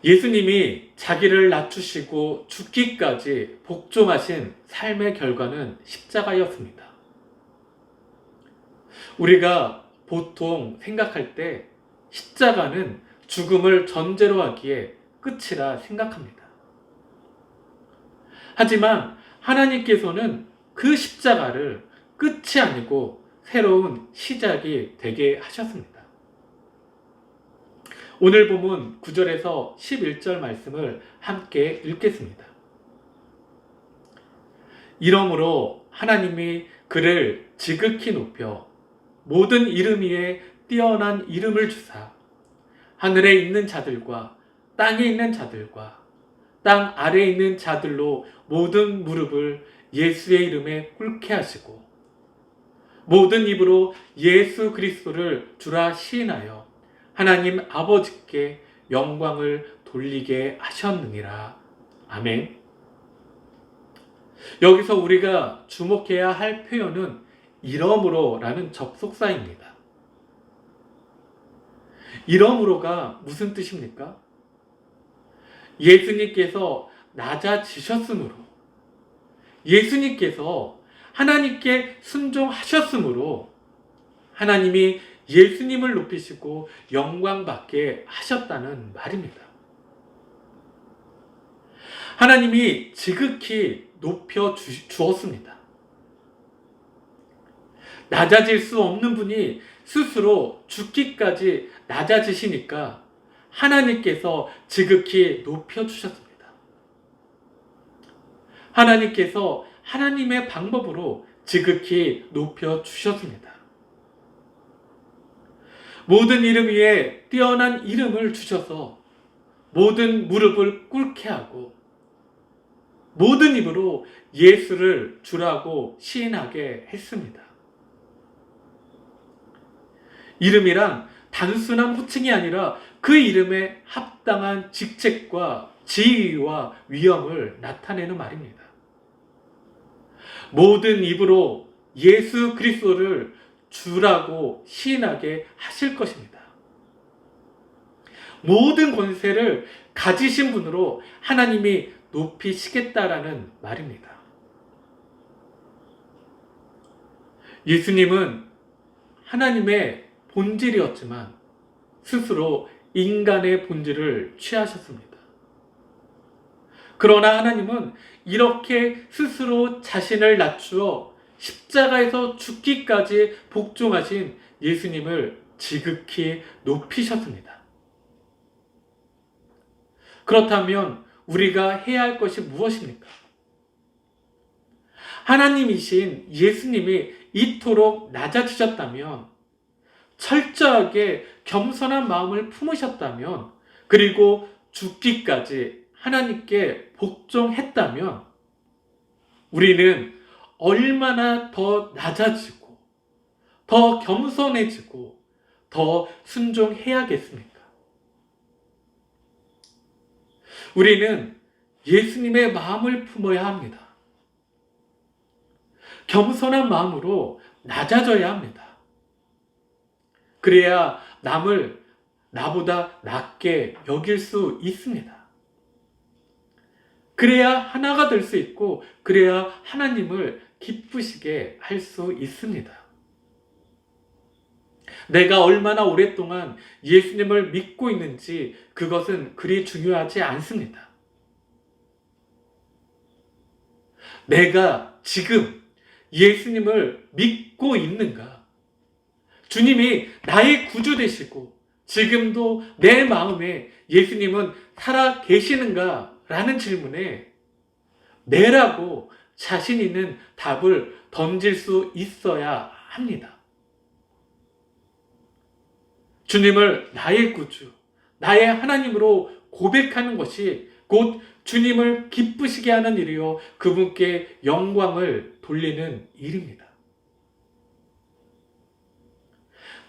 예수님이 자기를 낮추시고 죽기까지 복종하신 삶의 결과는 십자가였습니다. 우리가 보통 생각할 때 십자가는 죽음을 전제로 하기에 끝이라 생각합니다. 하지만 하나님께서는 그 십자가를 끝이 아니고 새로운 시작이 되게 하셨습니다. 오늘 본문 9절에서 11절 말씀을 함께 읽겠습니다. 이러므로 하나님이 그를 지극히 높여 모든 이름 위에 뛰어난 이름을 주사 하늘에 있는 자들과 땅에 있는 자들과 땅 아래에 있는 자들로 모든 무릎을 예수의 이름에 꿇게 하시고 모든 입으로 예수 그리스도를 주라 시인하여 하나님 아버지께 영광을 돌리게 하셨느니라. 아멘. 여기서 우리가 주목해야 할 표현은 이러므로라는 접속사입니다. 이러므로가 무슨 뜻입니까? 예수님께서 낮아지셨으므로, 예수님께서 하나님께 순종하셨으므로 하나님이 예수님을 높이시고 영광받게 하셨다는 말입니다. 하나님이 지극히 높여 주었습니다. 낮아질 수 없는 분이 스스로 죽기까지 낮아지시니까 하나님께서 지극히 높여 주셨습니다. 하나님께서 하나님의 방법으로 지극히 높여 주셨습니다. 모든 이름 위에 뛰어난 이름을 주셔서 모든 무릎을 꿇게 하고 모든 입으로 예수를 주라고 시인하게 했습니다. 이름이란 단순한 호칭이 아니라 그 이름에 합당한 직책과 지위와 위엄을 나타내는 말입니다. 모든 입으로 예수 그리스도를 주라고 시인하게 하실 것입니다. 모든 권세를 가지신 분으로 하나님이 높이시겠다라는 말입니다. 예수님은 하나님의 본질이었지만 스스로 인간의 본질을 취하셨습니다. 그러나 하나님은 이렇게 스스로 자신을 낮추어 십자가에서 죽기까지 복종하신 예수님을 지극히 높이셨습니다. 그렇다면 우리가 해야 할 것이 무엇입니까? 하나님이신 예수님이 이토록 낮아지셨다면, 철저하게 겸손한 마음을 품으셨다면, 그리고 죽기까지 하나님께 복종했다면 우리는 얼마나 더 낮아지고 더 겸손해지고 더 순종해야겠습니까? 우리는 예수님의 마음을 품어야 합니다. 겸손한 마음으로 낮아져야 합니다. 그래야 남을 나보다 낮게 여길 수 있습니다. 그래야 하나가 될 수 있고, 그래야 하나님을 기쁘시게 할 수 있습니다. 내가 얼마나 오랫동안 예수님을 믿고 있는지 그것은 그리 중요하지 않습니다. 내가 지금 예수님을 믿고 있는가? 주님이 나의 구주 되시고 지금도 내 마음에 예수님은 살아 계시는가? 라는 질문에 네라고 자신 있는 답을 던질 수 있어야 합니다. 주님을 나의 구주, 나의 하나님으로 고백하는 것이 곧 주님을 기쁘시게 하는 일이요, 그분께 영광을 돌리는 일입니다.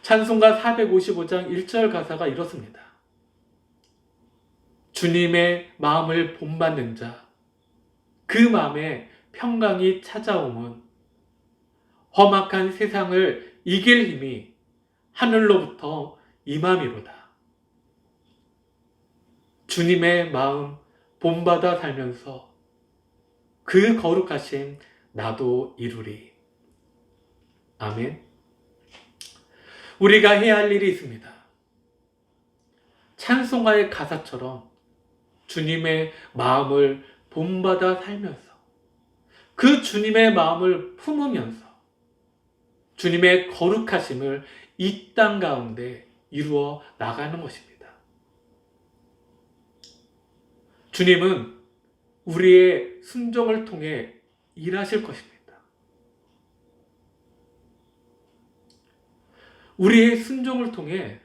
찬송가 455장 1절 가사가 이렇습니다. 주님의 마음을 본받는 자, 그 마음에 평강이 찾아오면 험악한 세상을 이길 힘이 하늘로부터 임함이로다. 주님의 마음 본받아 살면서 그 거룩하심 나도 이루리. 아멘. 우리가 해야 할 일이 있습니다. 찬송가의 가사처럼 주님의 마음을 본받아 살면서 그 주님의 마음을 품으면서 주님의 거룩하심을 이 땅 가운데 이루어 나가는 것입니다. 주님은 우리의 순종을 통해 일하실 것입니다. 우리의 순종을 통해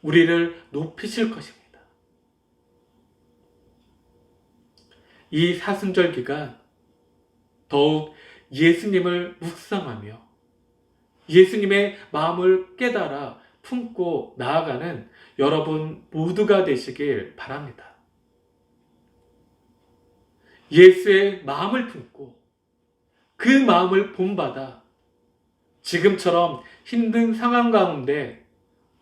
우리를 높이실 것입니다. 이 사순절 기간 더욱 예수님을 묵상하며 예수님의 마음을 깨달아 품고 나아가는 여러분 모두가 되시길 바랍니다. 예수의 마음을 품고 그 마음을 본받아 지금처럼 힘든 상황 가운데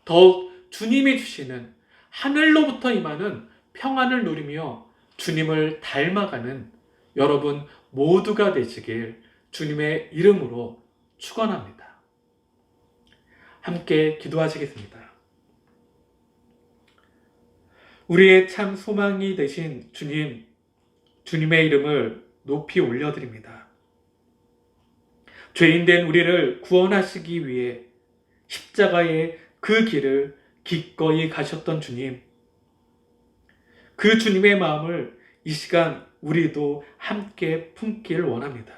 더욱 주님이 주시는 하늘로부터 임하는 평안을 누리며 주님을 닮아가는 여러분 모두가 되시길 주님의 이름으로 축원합니다. 함께 기도하시겠습니다. 우리의 참 소망이 되신 주님, 주님의 이름을 높이 올려드립니다. 죄인된 우리를 구원하시기 위해 십자가의 그 길을 기꺼이 가셨던 주님, 그 주님의 마음을 이 시간 우리도 함께 품길 원합니다.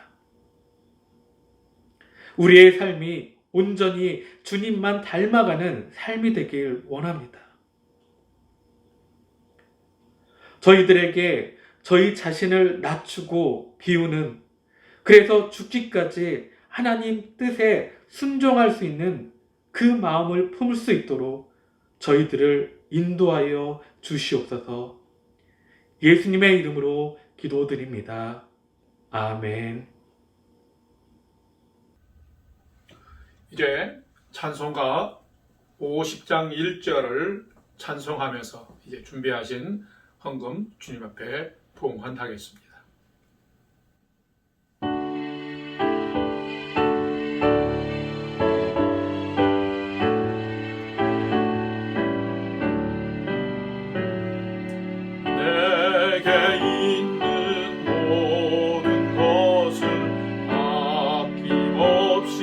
우리의 삶이 온전히 주님만 닮아가는 삶이 되길 원합니다. 저희들에게 저희 자신을 낮추고 비우는, 그래서 죽기까지 하나님 뜻에 순종할 수 있는 그 마음을 품을 수 있도록 저희들을 인도하여 주시옵소서. 예수님의 이름으로 기도드립니다. 아멘. 이제 찬송가 50장 1절을 찬송하면서 이제 준비하신 헌금 주님 앞에 봉헌하겠습니다. 내게 있는 모든 것을 아낌없이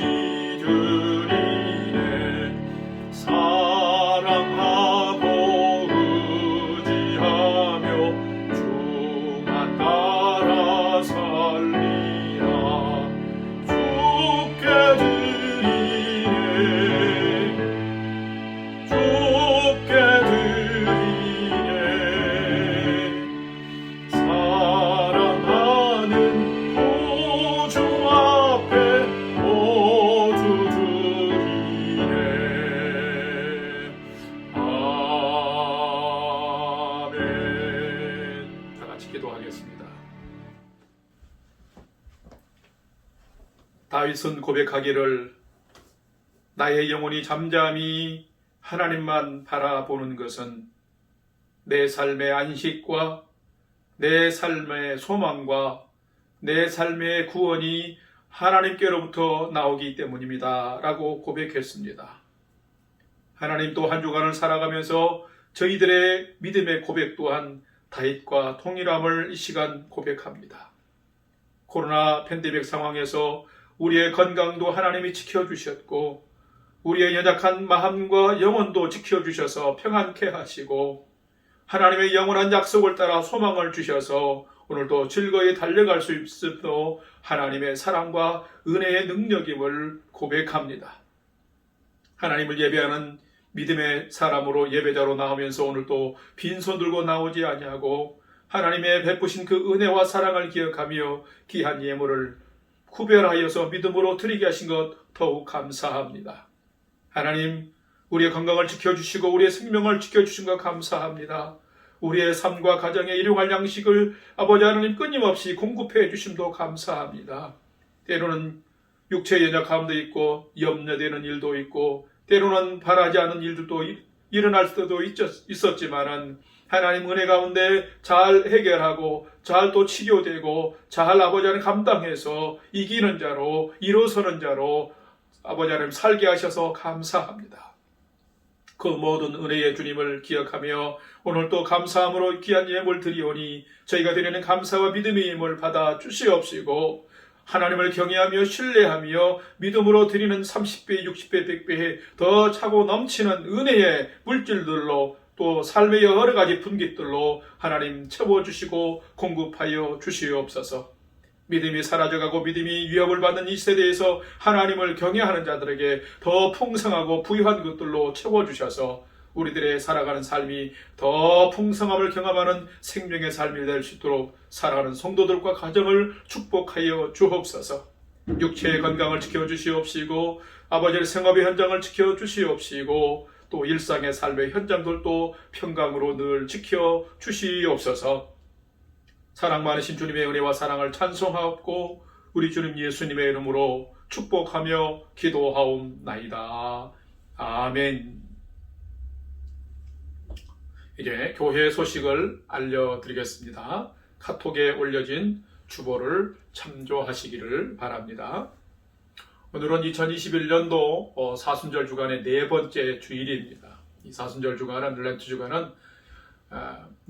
드리네. 사랑하고 의지하며 주만 따라 살리라. 주께 드리네. 주께 드리네. 사랑하는 구주 앞에 모두 드리네. 아멘. 다 같이 기도하겠습니다. 다윗은 고백하기를 나의 영혼이 잠잠히 하나님만 바라보는 것은 내 삶의 안식과 내 삶의 소망과 내 삶의 구원이 하나님께로부터 나오기 때문입니다. 라고 고백했습니다. 하나님 또 한 주간을 살아가면서 저희들의 믿음의 고백 또한 다윗과 동일함을 이 시간 고백합니다. 코로나 팬데믹 상황에서 우리의 건강도 하나님이 지켜주셨고 우리의 연약한 마음과 영혼도 지켜주셔서 평안케 하시고 하나님의 영원한 약속을 따라 소망을 주셔서 오늘도 즐거이 달려갈 수 있음도 하나님의 사랑과 은혜의 능력임을 고백합니다. 하나님을 예배하는 믿음의 사람으로 예배자로 나오면서 오늘도 빈손 들고 나오지 아니하고 하나님의 베푸신 그 은혜와 사랑을 기억하며 귀한 예물을 구별하여서 믿음으로 드리게 하신 것 더욱 감사합니다. 하나님, 우리의 건강을 지켜주시고 우리의 생명을 지켜주신 것 감사합니다. 우리의 삶과 가정에 일용할 양식을 아버지 하나님 끊임없이 공급해 주심도 감사합니다. 때로는 육체의 연약함도 있고 염려되는 일도 있고 때로는 바라지 않은 일들도 일어날 수도 있었지만은 하나님 은혜 가운데 잘 해결하고 잘 또 치료되고 잘 아버지 하나님 감당해서 이기는 자로 일어서는 자로 아버지 하나님 살게 하셔서 감사합니다. 그 모든 은혜의 주님을 기억하며 오늘 또 감사함으로 귀한 예물 드리오니 저희가 드리는 감사와 믿음의 예물 받아 주시옵시고 하나님을 경외하며 신뢰하며 믿음으로 드리는 30배, 60배, 100배 더 차고 넘치는 은혜의 물질들로 또 삶의 여러 가지 분깃들로 하나님 채워주시고 공급하여 주시옵소서. 믿음이 사라져가고 믿음이 위협을 받는 이 세대에서 하나님을 경외하는 자들에게 더 풍성하고 부유한 것들로 채워주셔서 우리들의 살아가는 삶이 더 풍성함을 경험하는 생명의 삶이 될 수 있도록 살아가는 성도들과 가정을 축복하여 주옵소서. 육체의 건강을 지켜주시옵시고 아버지의 생업의 현장을 지켜주시옵시고 또 일상의 삶의 현장들도 평강으로 늘 지켜주시옵소서. 사랑 많으신 주님의 은혜와 사랑을 찬송하옵고 우리 주님 예수님의 이름으로 축복하며 기도하옵나이다. 아멘. 이제 교회 소식을 알려드리겠습니다. 카톡에 올려진 주보를 참조하시기를 바랍니다. 오늘은 2021년도 사순절 주간의 네 번째 주일입니다. 이 사순절 주간은, 렌트 주간은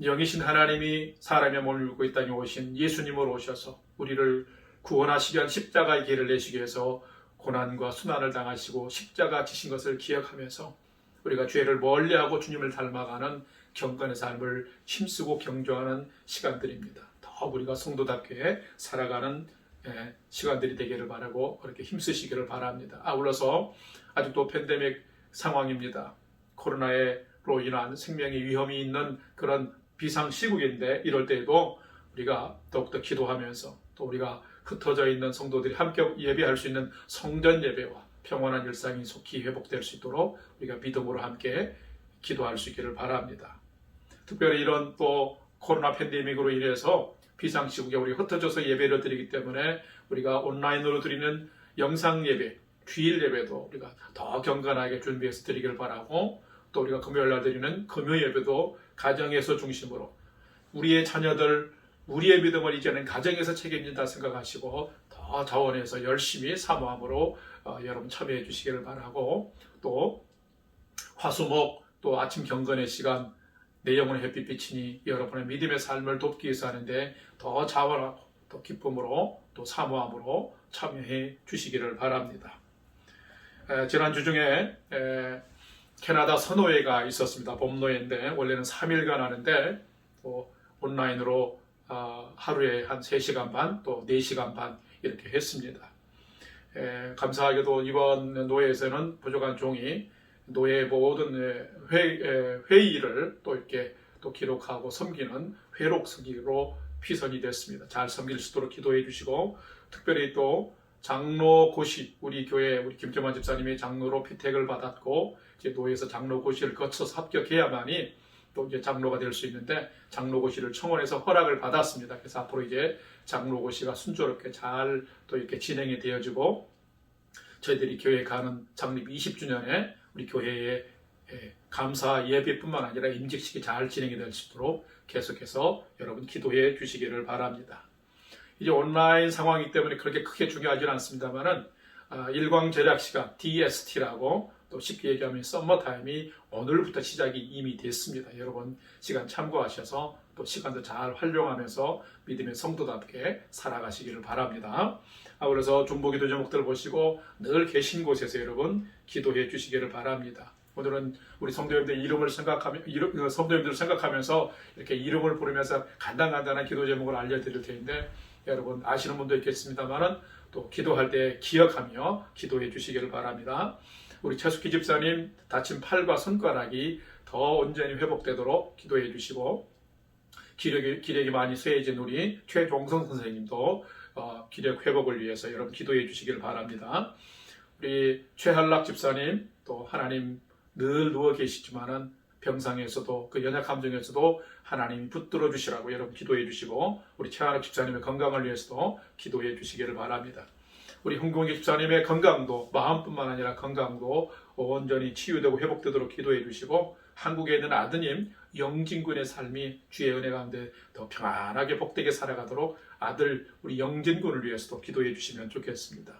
영이신 하나님이 사람의 몸을 입고 이 땅에 오신 예수님으로 오셔서 우리를 구원하시기 위한 십자가의 길을 내시기 위해서 고난과 수난을 당하시고 십자가 지신 것을 기억하면서 우리가 죄를 멀리하고 주님을 닮아가는 경건의 삶을 힘쓰고 경주하는 시간들입니다. 더 우리가 성도답게 살아가는 시간들이 되기를 바라고 그렇게 힘쓰시기를 바랍니다. 아울러서 아직도 팬데믹 상황입니다. 코로나로 인한 생명의 위험이 있는 그런 비상시국인데 이럴 때에도 우리가 더욱더 기도하면서 또 우리가 흩어져 있는 성도들이 함께 예배할 수 있는 성전 예배와 평온한 일상이 속히 회복될 수 있도록 우리가 믿음으로 함께 기도할 수 있기를 바랍니다. 특별히 이런 또 코로나 팬데믹으로 인해서 비상시국에 우리가 흩어져서 예배를 드리기 때문에 우리가 온라인으로 드리는 영상 예배, 주일 예배도 우리가 더 경건하게 준비해서 드리기를 바라고 또 우리가 금요일날 드리는 금요 예배도 가정에서 중심으로 우리의 자녀들, 우리의 믿음을 이제는 가정에서 책임진다 생각하시고 더 자원해서 열심히 사모함으로 여러분 참여해 주시기를 바라고 또 화수목 또 아침 경건의 시간 내 영혼의 햇빛 비치니 여러분의 믿음의 삶을 돕기 위해서 하는데 더 자원하고 또 기쁨으로 또 사모함으로 참여해 주시기를 바랍니다. 지난주 중에 캐나다 선호회가 있었습니다. 봄노회인데 원래는 3일간 하는데 또 온라인으로 하루에 한 3시간 반 또 4시간 반 이렇게 했습니다. 감사하게도 이번 노회에서는 부족한 종이 노예 모든 회의를 또 이렇게 또 기록하고 섬기는 회록 서기로 피선이 됐습니다. 잘 섬길 수 있도록 기도해 주시고 특별히 또 장로 고시 우리 교회 우리 김정환 집사님이 장로로 피택을 받았고 이제 노예에서 장로 고시를 거쳐서 합격해야만이 또 이제 장로가 될 수 있는데 장로 고시를 청원해서 허락을 받았습니다. 그래서 앞으로 이제 장로 고시가 순조롭게 잘 또 이렇게 진행이 되어지고 저희들이 교회 가는 창립 20주년에 우리 교회의 감사 예배뿐만 아니라 임직식이 잘 진행이 될 수 있도록 계속해서 여러분 기도해 주시기를 바랍니다. 이제 온라인 상황이기 때문에 그렇게 크게 중요하지는 않습니다만은 일광 절약 시간 DST라고 또 쉽게 얘기하면 썸머타임이 오늘부터 시작이 이미 됐습니다. 여러분 시간 참고하셔서 또 시간도 잘 활용하면서 믿음의 성도답게 살아가시기를 바랍니다. 그래서 중보기도 제목들을 보시고 늘 계신 곳에서 여러분 기도해 주시기를 바랍니다. 오늘은 우리 성도님들 이름을 성도님들을 생각하면서 이렇게 이름을 부르면서 간단한 기도 제목을 알려드릴 텐데 여러분 아시는 분도 있겠습니다만은 또 기도할 때 기억하며 기도해 주시기를 바랍니다. 우리 최숙희 집사님 다친 팔과 손가락이 더 온전히 회복되도록 기도해 주시고 기력이 많이 쇠해진 우리 최종성 선생님도 기력 회복을 위해서 여러분 기도해 주시기를 바랍니다. 우리 최한락 집사님 또 하나님 늘 누워 계시지만은 병상에서도 그 연약함 중에서도 하나님이 붙들어 주시라고 여러분 기도해 주시고 우리 최한락 집사님의 건강을 위해서도 기도해 주시기를 바랍니다. 우리 홍경기 집사님의 건강도 마음뿐만 아니라 건강도 온전히 치유되고 회복되도록 기도해 주시고 한국에 있는 아드님 영진군의 삶이 주의 은혜 가운데 더 평안하게 복되게 살아가도록 아들 우리 영진군을 위해서도 기도해 주시면 좋겠습니다.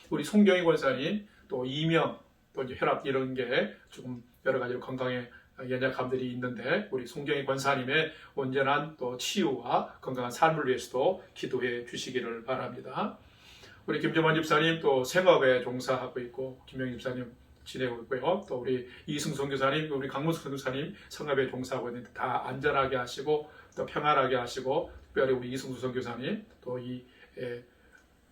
우리 송경희 권사님 또 이명 또 이제 혈압 이런 게 조금 여러 가지로 건강에 연약함들이 있는데 우리 송경희 권사님의 온전한 또 치유와 건강한 삶을 위해서도 기도해 주시기를 바랍니다. 우리 김정환 집사님 또 생업에 종사하고 있고 김영희 집사님 지내고 있고요. 또 우리 이승성 교사님, 우리 강문석 교사님 성업에 종사하고 있는데 다 안전하게 하시고 또 평안하게 하시고 특별히 우리 이승성 교사님 또 이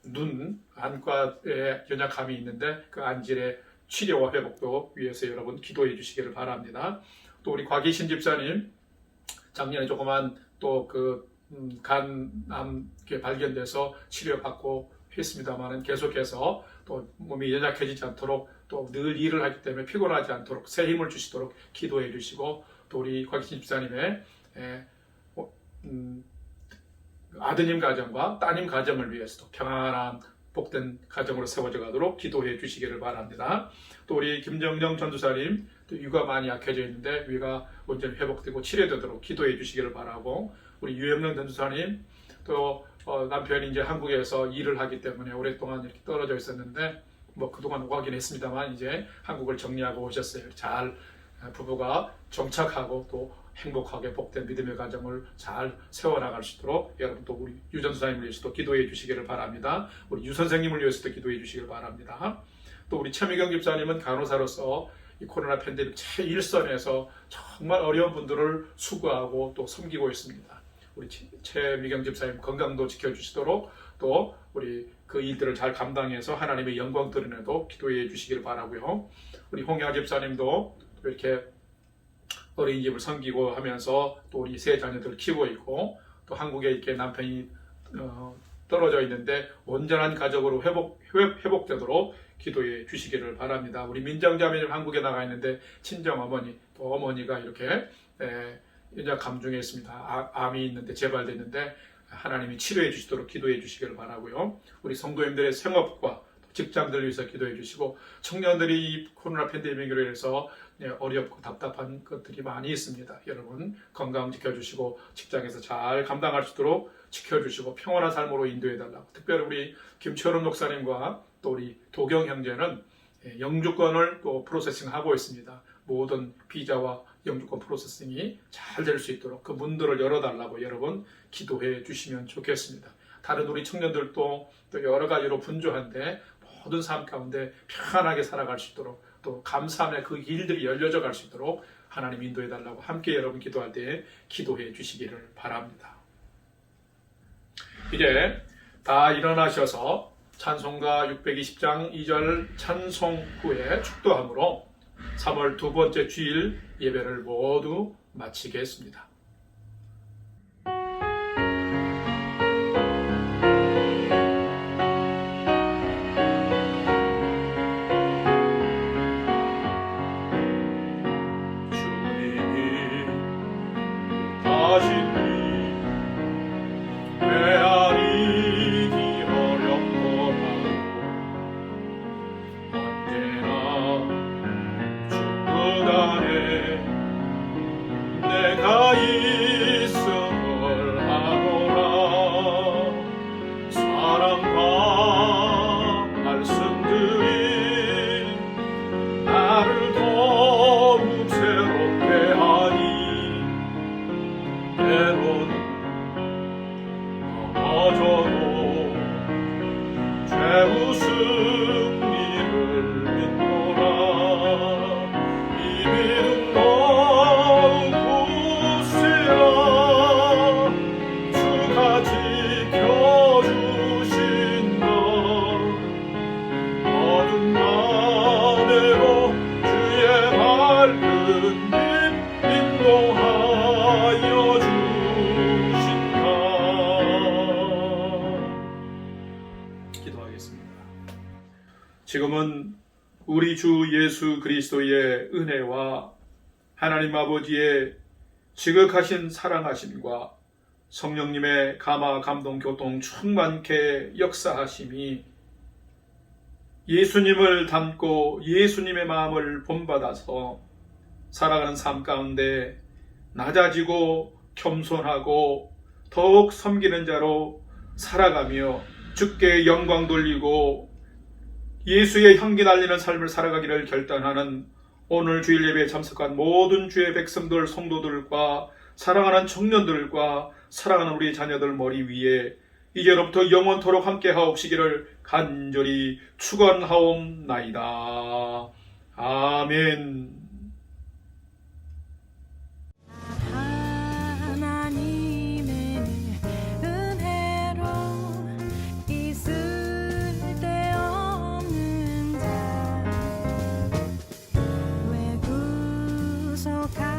눈 안과에 연약함이 있는데 그 안질의 치료와 회복도 위해서 여러분 기도해 주시기를 바랍니다. 또 우리 곽이신 집사님 작년에 조그만 또 그 간암 발견돼서 치료받고 했습니다만은 계속해서 또 몸이 연약해지지 않도록 또 늘 일을 하기 때문에 피곤하지 않도록 새 힘을 주시도록 기도해 주시고 또 우리 곽이신 집사님의 아드님 가정과 따님 가정을 위해서도 평안한 복된 가정으로 세워져 가도록 기도해 주시기를 바랍니다. 또 우리 김정정 전도사님 또 위가 많이 약해져 있는데 위가 온전히 회복되고 치료되도록 기도해 주시기를 바라고, 우리 유영명 전도사님 또 남편이 이제 한국에서 일을 하기 때문에 오랫동안 이렇게 떨어져 있었는데 뭐 그동안 오가긴 했습니다만 이제 한국을 정리하고 오셨어요. 잘 부부가 정착하고 또 행복하게 복된 믿음의 가정을 잘 세워나갈 수 있도록 여러분 또 우리 유 전도사님을 위해서도 기도해 주시기를 바랍니다. 우리 유 선생님을 위해서도 기도해 주시기를 바랍니다. 또 우리 최미경 집사님은 간호사로서 이 코로나 팬데믹 제1선에서 정말 어려운 분들을 수고하고 또 섬기고 있습니다. 우리 최미경 집사님 건강도 지켜주시도록 또 우리 그 일들을 잘 감당해서 하나님의 영광 드러내도 기도해 주시기를 바라고요. 우리 홍야 집사님도 이렇게 어린이집을 섬기고 하면서 또 우리 세 자녀들을 키우고 있고 또 한국에 이렇게 남편이 떨어져 있는데 온전한 가족으로 회복되도록 기도해 주시기를 바랍니다. 우리 민정자매님 한국에 나가 있는데 친정 어머니 또 어머니가 이렇게 연약암 중에 있습니다. 암이 있는데 재발됐는데 하나님이 치료해 주시도록 기도해 주시기를 바라고요. 우리 성도님들의 생업과 직장들을 위해서 기도해 주시고, 청년들이 이 코로나 팬데믹으로 인해서 어렵고 답답한 것들이 많이 있습니다. 여러분 건강 지켜주시고 직장에서 잘 감당할 수 있도록 지켜주시고 평안한 삶으로 인도해 달라고, 특별히 우리 김철원 목사님과 또 우리 도경 형제는 영주권을 또 프로세싱하고 있습니다. 모든 비자와 영주권 프로세싱이 잘 될 수 있도록 그 문들을 열어달라고 여러분 기도해 주시면 좋겠습니다. 다른 우리 청년들도 또 여러 가지로 분주한데 모든 삶 가운데 편안하게 살아갈 수 있도록 또 감사함의 그 길들이 열려져 갈 수 있도록 하나님 인도해 달라고 함께 여러분 기도할 때 기도해 주시기를 바랍니다. 이제 다 일어나셔서 찬송가 620장 2절 찬송 후에 축도함으로 3월 두 번째 주일 예배를 모두 마치겠습니다. 지금은 우리 주 예수 그리스도의 은혜와 하나님 아버지의 지극하신 사랑하심과 성령님의 감화 감동 교통 충만케 역사하심이 예수님을 닮고 예수님의 마음을 본받아서 살아가는 삶 가운데 낮아지고 겸손하고 더욱 섬기는 자로 살아가며 주께 영광 돌리고 예수의 향기 날리는 삶을 살아가기를 결단하는 오늘 주일 예배에 참석한 모든 주의 백성들, 성도들과 사랑하는 청년들과 사랑하는 우리 자녀들 머리 위에 이제로부터 영원토록 함께 하옵시기를 간절히 축원하옵나이다. 아멘. so kind.